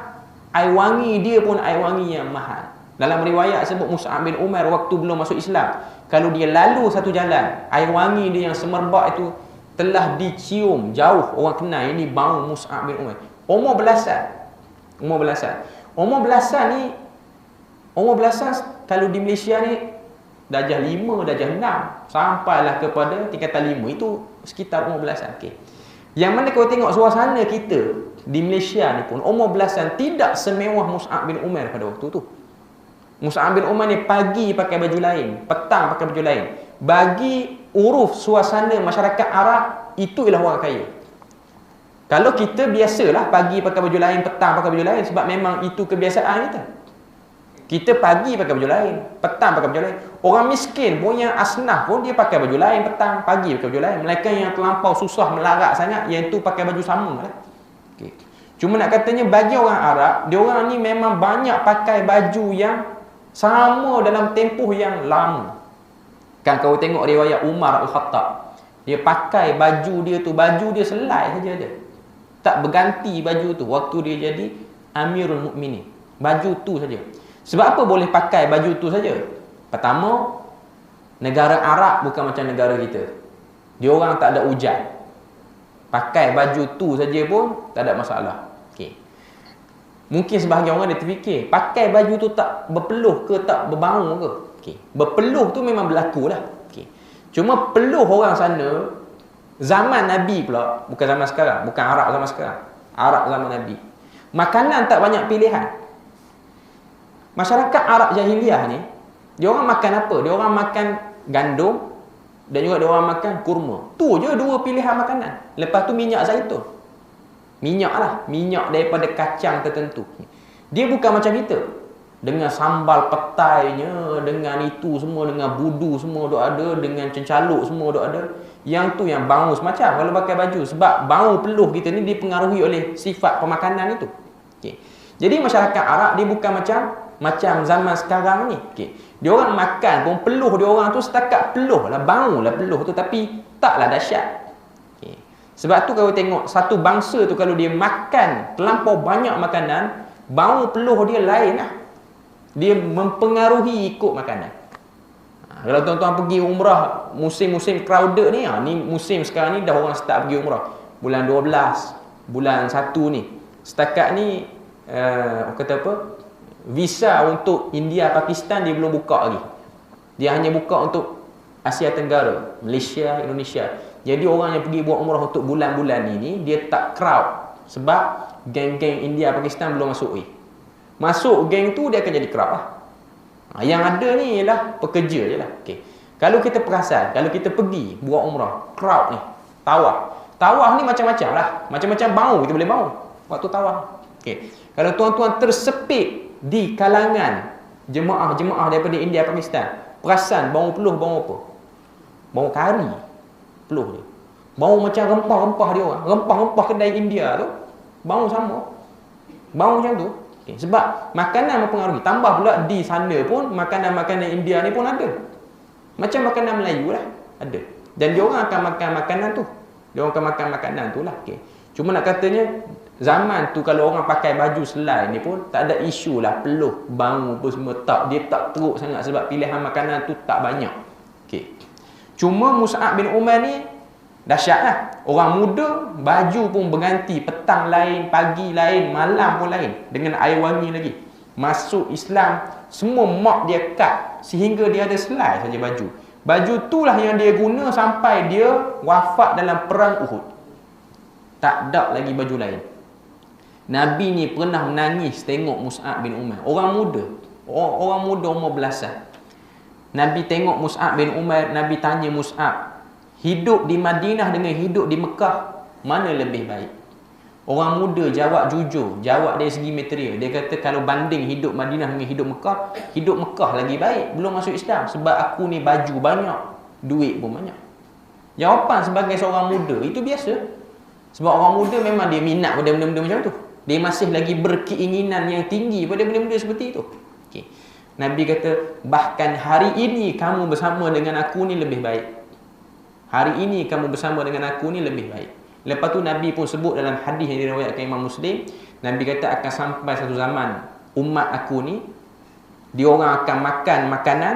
air wangi dia pun air wangi yang mahal. Dalam riwayat sebut Mus'ab bin Umair waktu belum masuk Islam, kalau dia lalu satu jalan, air wangi dia yang semerbak itu telah dicium jauh, orang kenal ini bau Mus'ab bin Umair. Umur belasan. Umur belasan kalau di Malaysia ni darjah 5, darjah 6 sampailah kepada tingkatan 5, itu sekitar umur belasan. Okay. Yang mana kalau tengok suasana kita di Malaysia ni pun umur belasan tidak semewah Mus'ab bin Umair pada waktu tu. Mus'ab bin Umair ni pagi pakai baju lain, petang pakai baju lain. Bagi uruf suasana masyarakat Arab, itu ialah orang kaya. Kalau kita biasalah pagi pakai baju lain, petang pakai baju lain, sebab memang itu kebiasaan kita. Kita pagi pakai baju lain, petang pakai baju lain. Orang miskin pun yang asnaf pun dia pakai baju lain, petang, pagi pakai baju lain. Mereka yang terlampau susah melarat sangat, yang itu pakai baju sama lah. Okay. Cuma nak katanya bagi orang Arab, dia orang ni memang banyak pakai baju yang sama dalam tempoh yang lama. Kan kau tengok riwayat Umar Al-Khattab, dia pakai baju dia tu, baju dia selai saja dia. Tak berganti baju tu waktu dia jadi Amirul Mukminin. Baju tu saja. Sebab apa boleh pakai baju tu saja? Pertama, negara Arab bukan macam negara kita. Dia orang tak ada hujan. Pakai baju tu saja pun tak ada masalah. Okey. Mungkin sebahagian orang dia terfikir, pakai baju tu tak berpeluh ke, tak berbau ke? Okey. Berpeluh tu memang berlaku lah. Okey. Cuma peluh orang sana zaman Nabi pula, bukan zaman sekarang, bukan Arab zaman sekarang. Arab zaman Nabi. Makanan tak banyak pilihan. Masyarakat Arab jahiliah ni, dia orang makan apa? Dia orang makan gandum dan juga dia orang makan kurma. Tu je dua pilihan makanan. Lepas tu minyak zaitun. Minyak lah, minyak daripada kacang tertentu. Dia bukan macam kita. Dengan sambal petainya, dengan itu semua, dengan budu semua duk ada, dengan cencaluk semua duk ada. Yang tu yang bau semacam kalau pakai baju. Sebab bau peluh kita ni dipengaruhi oleh sifat pemakanan itu. Okay. Jadi masyarakat Arab dia bukan macam zaman sekarang ni. Okay. Dia orang makan pun peluh dia orang tu setakat peluh lah, bau lah peluh tu, tapi taklah dahsyat. Okay. Sebab tu kalau tengok satu bangsa tu kalau dia makan terlampau banyak makanan, bau peluh dia lain lah. Dia mempengaruhi ikut makanan. Kalau tuan-tuan pergi umrah musim-musim crowded ni, ni musim sekarang ni dah orang start pergi umrah. Bulan 12, bulan 1 ni. Setakat ni kata apa? Visa untuk India, Pakistan dia belum buka lagi. Dia hanya buka untuk Asia Tenggara, Malaysia, Indonesia. Jadi orang yang pergi buat umrah untuk bulan-bulan ini, dia tak crowd. Sebab geng-geng India, Pakistan belum masuk. Masuk geng tu dia akan jadi crowd lah. Yang ada ni ialah pekerja je lah. Okay. Kalau kita perasan, kalau kita pergi buat umrah, crowd ni, tawaf ni macam-macam lah. Macam-macam bau kita boleh bau waktu tawaf. Okay. Kalau tuan-tuan tersepit di kalangan jemaah-jemaah daripada India, Pakistan, perasan bau peluh, bau apa? Bau kari peluh dia. Bau macam rempah-rempah dia orang. Rempah-rempah kedai India tu bau sama. Bau macam tu. Okay. Sebab makanan mempengaruhi. Tambah pula di sana pun makanan-makanan India ni pun ada. Macam makanan Melayu lah, ada. Dan dia orang akan makan makanan tu. Dia orang akan makan makanan tu lah. Okay. Cuma nak katanya zaman tu kalau orang pakai baju selai ni pun tak ada isu lah peluh, bau apa semua, tak. Dia tak teruk sangat sebab pilihan makanan tu tak banyak. Okay. Cuma Mus'ab bin Umair ni dahsyat lah. Orang muda, baju pun berganti. Petang lain, pagi lain, malam pun lain. Dengan air wangi lagi. Masuk Islam, semua mak dia cut sehingga dia ada selai saja baju. Baju itulah yang dia guna sampai dia wafat dalam perang Uhud. Tak ada lagi baju lain. Nabi ni pernah menangis tengok Mus'ab bin Umair. Orang muda. Orang muda umur belasan. Nabi tengok Mus'ab bin Umair. Nabi tanya Mus'ab, hidup di Madinah dengan hidup di Mekah, mana lebih baik? Orang muda jawab jujur. Jawab dari segi material. Dia kata kalau banding hidup Madinah dengan hidup Mekah lagi baik. Belum masuk Islam. Sebab aku ni baju banyak, duit pun banyak. Jawapan sebagai seorang muda itu biasa. Sebab orang muda memang dia minat pada benda-benda macam tu. Dia masih lagi berkeinginan yang tinggi pada benda-benda seperti itu. Okay. Nabi kata, bahkan hari ini kamu bersama dengan aku ni lebih baik. Hari ini kamu bersama dengan aku ni lebih baik. Lepas tu Nabi pun sebut dalam hadis yang diriwayatkan Imam Muslim, Nabi kata akan sampai satu zaman umat aku ni, diorang akan makan makanan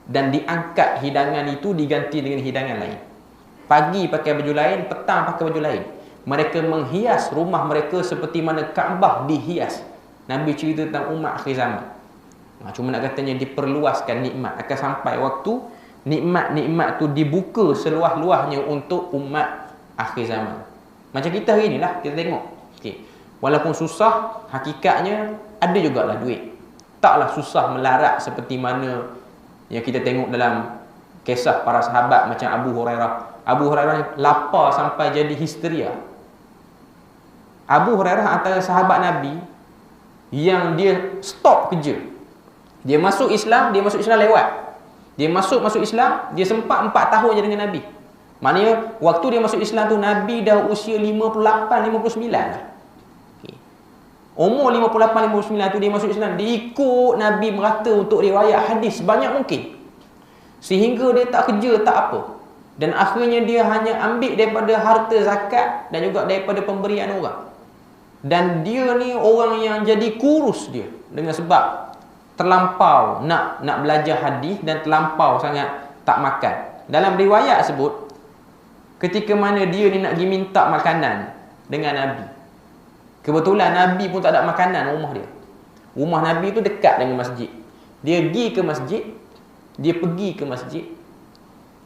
dan diangkat hidangan itu diganti dengan hidangan lain. Pagi pakai baju lain, petang pakai baju lain. Mereka menghias rumah mereka seperti mana Kaabah dihias. Nabi cerita tentang umat akhir zaman. Cuma nak katanya diperluaskan nikmat. Akan sampai waktu nikmat-nikmat tu dibuka seluas-luasnya untuk umat akhir zaman. Macam kita hari inilah, kita tengok. Okay. Walaupun susah, hakikatnya ada jugalah duit. Taklah susah melarat seperti mana yang kita tengok dalam kisah para sahabat macam Abu Hurairah. Abu Hurairah lapar sampai jadi histeria. Abu Hurairah antara sahabat Nabi yang dia stop kerja. Dia masuk Islam lewat. Dia masuk Islam, dia sempat 4 tahun je dengan Nabi. Maknanya waktu dia masuk Islam tu Nabi dah usia 58-59 lah. Okay. Umur 58-59 tu dia masuk Islam, dia ikut Nabi merata untuk riwayat hadis sebanyak mungkin. Sehingga dia tak kerja, tak apa. Dan akhirnya dia hanya ambil daripada harta zakat dan juga daripada pemberian orang. Dan dia ni orang yang jadi kurus dia dengan sebab terlampau nak belajar hadis dan terlampau sangat tak makan. Dalam riwayat sebut, ketika mana dia ni nak pergi minta makanan dengan Nabi. Kebetulan Nabi pun tak ada makanan rumah dia. Rumah Nabi tu dekat dengan masjid. Dia pergi ke masjid,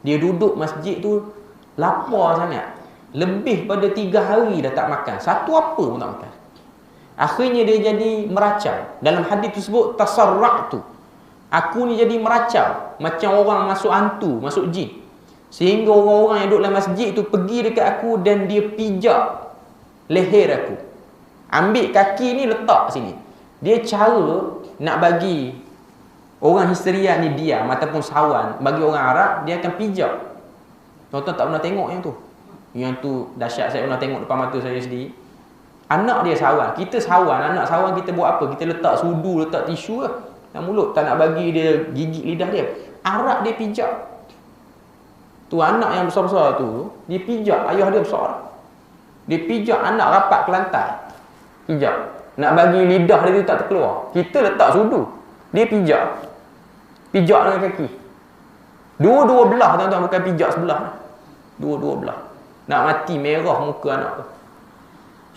dia duduk masjid tu lapar sangat. Lebih pada 3 hari dah tak makan. Satu apa pun tak makan. Akhirnya dia jadi meracau. Dalam hadis tersebut, tasarra'tu. Aku ni jadi meracau. Macam orang masuk hantu, masuk jin. Sehingga orang-orang yang duduk dalam masjid tu pergi dekat aku dan dia pijak leher aku. Ambil kaki ni letak sini. Dia cara nak bagi orang histeria ni diam ataupun sawan. Bagi orang Arab, dia akan pijak. Tuan-tuan tak pernah tengok yang tu. Yang tu dahsyat, saya pernah tengok depan mata saya sendiri. Anak dia sawan. Kita sawan, anak sawan kita buat apa? Kita letak sudu, letak tisu lah dalam mulut. Tak nak bagi dia gigit lidah dia. Arab dia pijak. Tu anak yang besar-besar tu, dia pijak. Ayah dia besar. Dia pijak anak rapat ke lantai. Pijak. Nak bagi lidah dia tu tak terkeluar. Kita letak sudu. Dia pijak. Pijak dengan kaki. Dua-dua belah tuan-tuan, bukan pijak sebelah. Dua-dua belah. Nak mati merah muka anak tu.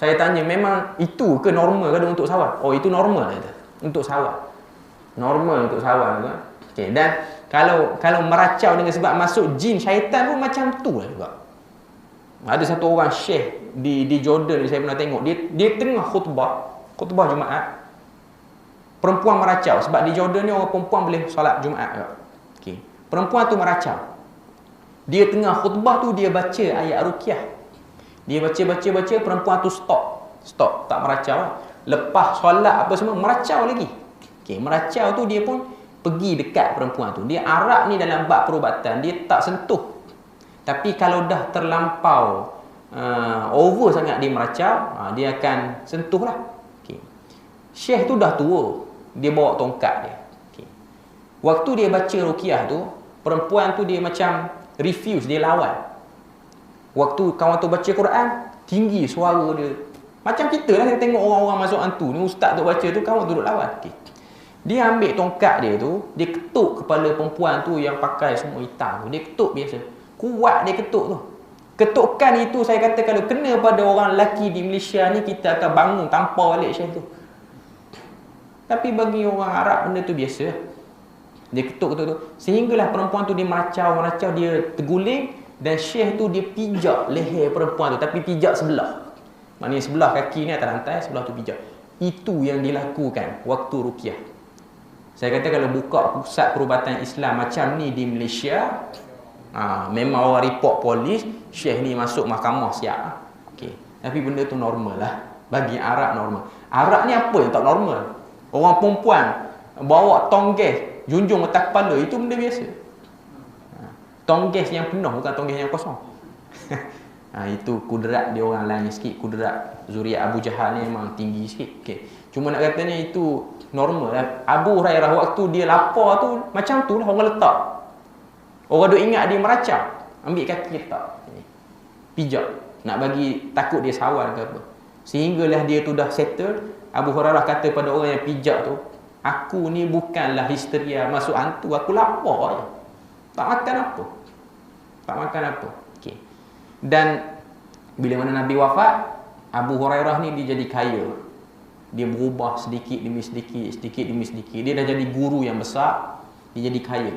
Saya tanya, memang itu ke normal ke untuk sawan? Oh, itu normal kata. Untuk sawan. Normal untuk sawan kan. Okey, dan kalau meracau dengan sebab masuk jin syaitan pun macam tu lah juga. Ada satu orang syekh di Jordan saya pernah tengok, dia tengah khutbah Jumaat. Perempuan meracau sebab di Jordan ni orang perempuan boleh solat Jumaat juga. Okey. Perempuan tu meracau. Dia tengah khutbah tu dia baca ayat ruqyah. Dia baca, perempuan tu stop, tak meracau. Lepas solat apa semua, meracau lagi. Okay, meracau tu dia pun pergi dekat perempuan tu. Dia Arab ni dalam bab perubatan, dia tak sentuh. Tapi kalau dah terlampau over sangat dia meracau, dia akan sentuh lah. Okay. Syekh tu dah tua, dia bawa tongkat dia. Okay. Waktu dia baca ruqyah tu, perempuan tu dia macam refuse, dia lawan. Waktu kawan tu baca Quran, tinggi suara dia. Macam kita lah, kita tengok orang-orang masuk hantu ni, ustaz tu baca tu, kawan tu duduk lawan. Okay. Dia ambil tongkat dia tu, dia ketuk kepala perempuan tu yang pakai semua hitam tu. Dia ketuk biasa. Kuat dia ketuk tu. Ketukan itu saya kata kalau kena pada orang lelaki di Malaysia ni, kita akan bangun tampar balik syekh tu. Tapi bagi orang Arab benda tu biasa. Dia ketuk tu. Sehinggalah perempuan tu dia meracau, dia terguling. Dan syekh tu dia pijak leher perempuan tu, tapi pijak sebelah. Maknanya sebelah kaki ni atas lantai, sebelah tu pijak. Itu yang dilakukan waktu ruqyah. Saya kata kalau buka pusat perubatan Islam macam ni di Malaysia, memang orang report polis, syekh ni masuk mahkamah siap. Okay. Tapi benda tu normal lah. Bagi Arab normal. Arab ni apa yang tak normal? Orang perempuan bawa tong gas, junjung atas kepala, itu benda biasa. Tongges yang penuh, bukan tongges yang kosong. Itu kudrat dia orang lain sikit. Kudrat zuriat Abu Jahal ni memang tinggi sikit. Cuma nak katanya itu normal lah. Abu Hurairah waktu dia lapar tu macam tu lah orang letak. Orang duk ingat dia meracau, ambil kaki letak, pijak, nak bagi takut dia sawan ke apa. Sehinggalah dia tu dah settle. Abu Hurairah kata pada orang yang pijak tu, aku ni bukanlah histeria masuk hantu, aku lapar je. Tak makan apa. Dan bila mana Nabi wafat, Abu Hurairah ni dia jadi kaya. Dia berubah sedikit demi sedikit. Dia dah jadi guru yang besar, dia jadi kaya.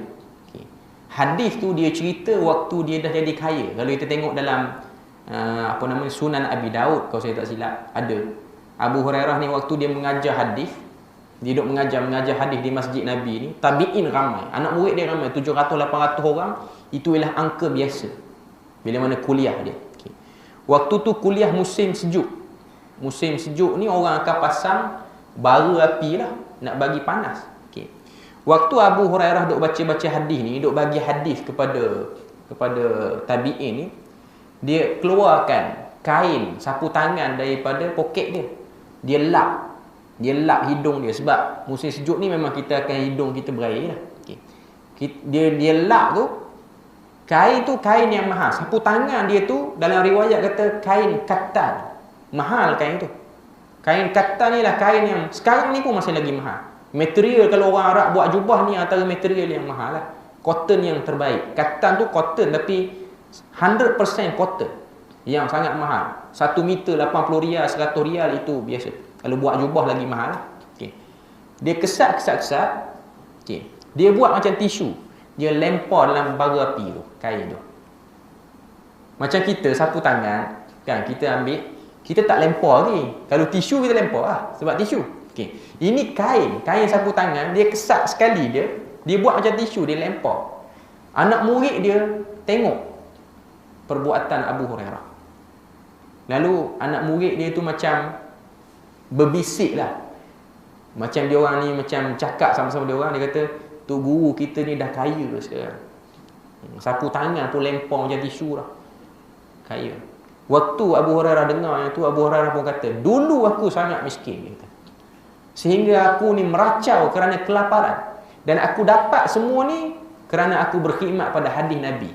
Hadis tu dia cerita waktu dia dah jadi kaya. Kalau kita tengok dalam Sunan Abi Daud, kalau saya tak silap, ada Abu Hurairah ni waktu dia mengajar hadis, dia duduk mengajar hadis di Masjid Nabi ni, tabi'in ramai, anak murid dia ramai, 700-800 orang. Itu ialah angka biasa bila mana kuliah dia. Waktu tu kuliah musim sejuk. Musim sejuk ni orang akan pasang bara api lah, nak bagi panas. Waktu Abu Hurairah duk baca hadis ni, duk bagi hadis kepada tabi'in ni, dia keluarkan kain sapu tangan daripada poket dia. Dia lap hidung dia, sebab musim sejuk ni memang kita akan hidung kita berair lah. Dia lap tu, kain yang mahal. Sapu tangan dia tu dalam riwayat kata kain kattan. Mahal kain tu. Kain kattan ni lah kain yang sekarang ni pun masih lagi mahal. Material kalau orang Arab buat jubah ni antara material yang mahal lah. Cotton yang terbaik. Kattan tu cotton tapi 100% cotton yang sangat mahal. 1 meter 80 rial, 100 rial itu biasa. Kalau buat jubah lagi mahal lah. Dia kesat. Dia buat macam tisu. Dia lempar dalam bara api tu, kain tu. Macam kita sapu tangan, kan, kita ambil, kita tak lempar lagi. Kalau tisu kita lempar lah, sebab tisu. Ini kain sapu tangan, dia kesat sekali dia buat macam tisu, dia lempar. Anak murid dia tengok perbuatan Abu Hurairah. Lalu anak murid dia tu macam berbisik lah. Macam dia orang ni macam cakap sama-sama dia orang, dia kata, tu guru kita ni dah kaya sekarang. Sapu tangan pun lempar macam tisu lah. Kaya. Waktu Abu Hurairah dengar yang tu, Abu Hurairah pun kata, dulu aku sangat miskin, dia kata. Sehingga aku ni meracau kerana kelaparan. Dan aku dapat semua ni kerana aku berkhidmat pada hadis Nabi.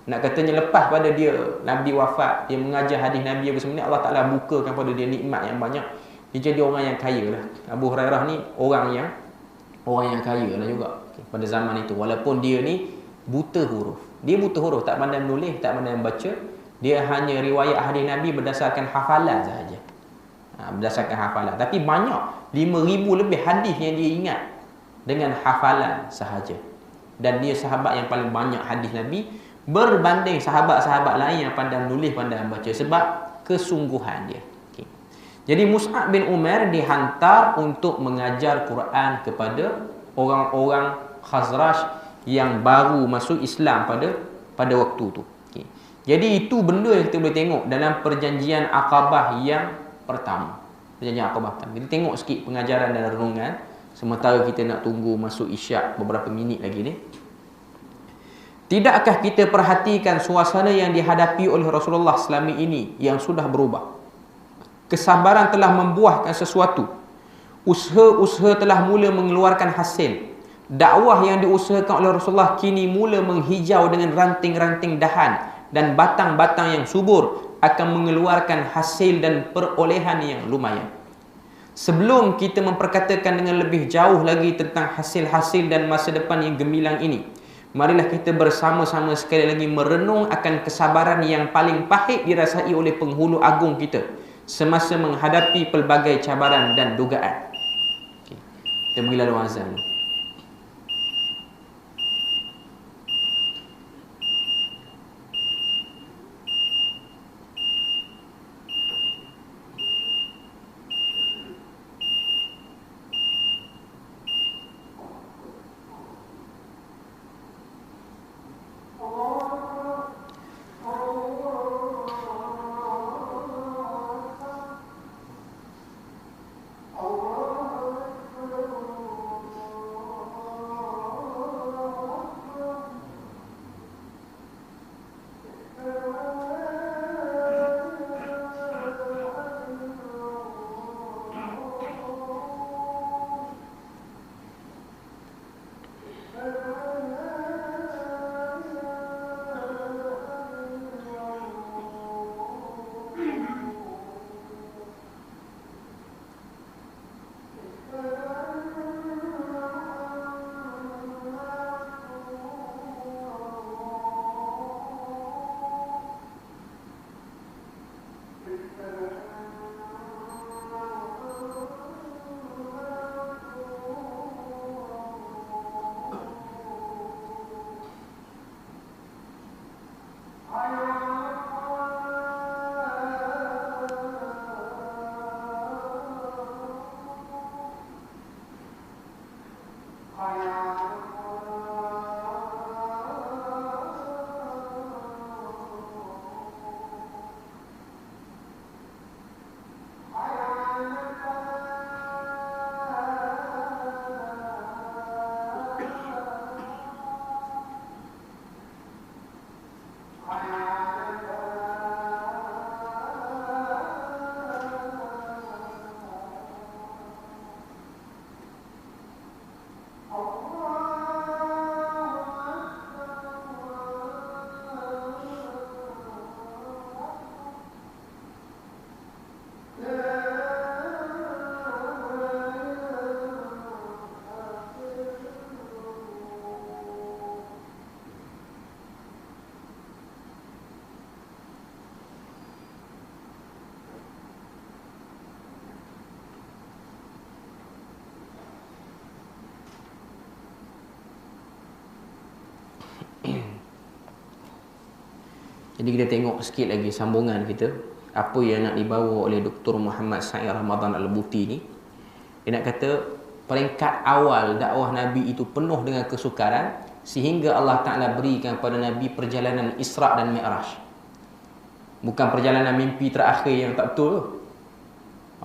Nak katanya lepas pada dia, Nabi wafat, dia mengajar hadis Nabi apa semua ni, Allah Ta'ala bukakan pada dia nikmat yang banyak. Dia jadi orang yang kaya lah. Abu Hurairah ni orang yang kaya lah juga pada zaman itu. Walaupun dia ni buta huruf. Dia buta huruf, tak pandai menulis, tak pandai membaca. Dia hanya riwayat hadis Nabi berdasarkan hafalan sahaja. Berdasarkan hafalan. Tapi banyak, 5,000 lebih hadis yang dia ingat dengan hafalan sahaja. Dan dia sahabat yang paling banyak hadis Nabi berbanding sahabat-sahabat lain yang pandai menulis, pandai membaca, sebab kesungguhan dia. Jadi Mus'ab bin Umair dihantar untuk mengajar Quran kepada orang-orang Khazraj yang baru masuk Islam pada waktu tu. Jadi itu benda yang kita boleh tengok dalam perjanjian Aqabah yang pertama. Perjanjian Aqabah pertama. Kita tengok sikit pengajaran dan renungan sementara kita nak tunggu masuk Isyak beberapa minit lagi ni. Tidakkah kita perhatikan suasana yang dihadapi oleh Rasulullah selama ini yang sudah berubah? Kesabaran telah membuahkan sesuatu. Usaha-usaha telah mula mengeluarkan hasil. Dakwah yang diusahakan oleh Rasulullah kini mula menghijau dengan ranting-ranting dahan dan batang-batang yang subur akan mengeluarkan hasil dan perolehan yang lumayan. Sebelum kita memperkatakan dengan lebih jauh lagi tentang hasil-hasil dan masa depan yang gemilang ini, marilah kita bersama-sama sekali lagi merenung akan kesabaran yang paling pahit dirasai oleh penghulu agung kita semasa menghadapi pelbagai cabaran dan dugaan. Kita beri lalu azan. Jadi kita tengok sikit lagi sambungan kita, apa yang nak dibawa oleh Dr. Muhammad Said Ramadan Al-Buti ni. Dia nak kata peringkat awal dakwah Nabi itu penuh dengan kesukaran, sehingga Allah Ta'ala berikan kepada Nabi perjalanan Isra' dan Mi'raj. Bukan perjalanan mimpi terakhir yang tak betul tu.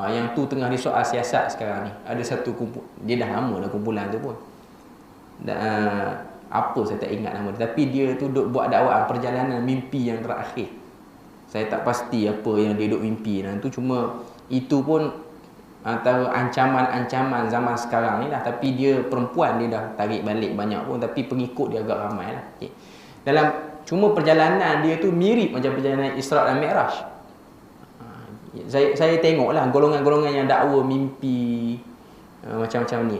Yang tu tengah disoal siasat sekarang ni. Ada satu kumpul, dia dah lama dah kumpulan tu pun. Apa saya tak ingat nama dia. Tapi dia tu duk buat dakwaan perjalanan mimpi yang terakhir. Saya tak pasti apa yang dia duk mimpi. Dan tu cuma itu pun antara ancaman-ancaman zaman sekarang ni lah. Tapi dia perempuan, dia dah tarik balik banyak pun. Tapi pengikut dia agak ramai lah. Okay. Cuma perjalanan dia tu mirip macam perjalanan Isra' dan Mi'raj. Saya tengoklah golongan-golongan yang dakwa mimpi macam-macam ni.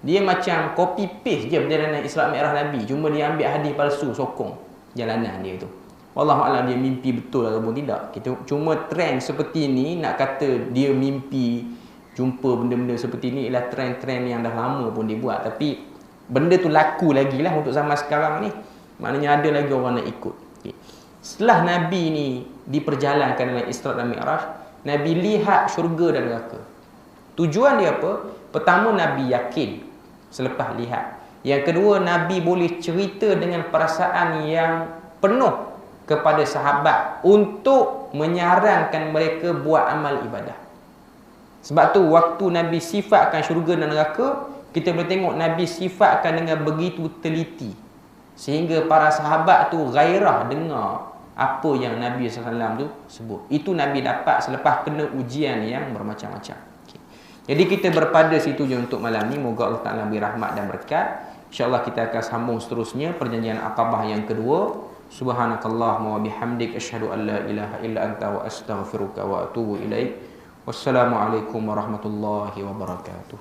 Dia macam copy paste je perjalanan Isra' Mi'raj Nabi. Cuma dia ambil hadis palsu sokong jalanan dia tu. Wallahualam dia mimpi betul ataupun tidak. Cuma trend seperti ni, nak kata dia mimpi jumpa benda-benda seperti ni ialah trend-trend yang dah lama pun dibuat. Tapi benda tu laku lagi lah untuk zaman sekarang ni. Maknanya ada lagi orang nak ikut. Okay. Setelah Nabi ni diperjalankan dalam Isra' dan Mi'raj, Nabi lihat syurga dan neraka. Tujuan dia apa? Pertama, Nabi yakin selepas lihat. Yang kedua, Nabi boleh cerita dengan perasaan yang penuh kepada sahabat untuk menyarankan mereka buat amal ibadah. Sebab tu waktu Nabi sifatkan syurga dan neraka, kita boleh tengok Nabi sifatkan dengan begitu teliti, sehingga para sahabat tu gairah dengar apa yang Nabi SAW tu sebut. Itu Nabi dapat selepas kena ujian yang bermacam-macam. Okay. Jadi kita berpada situ je untuk malam ni. Moga Allah Ta'ala beri rahmat dan berkat. InsyaAllah kita akan sambung seterusnya perjanjian Aqabah yang kedua. Subhanakallahumma wa bihamdik, asyhadu an la ilaha illa anta wa astaghfiruka wa atubu ilaik. Wassalamualaikum warahmatullahi wabarakatuh.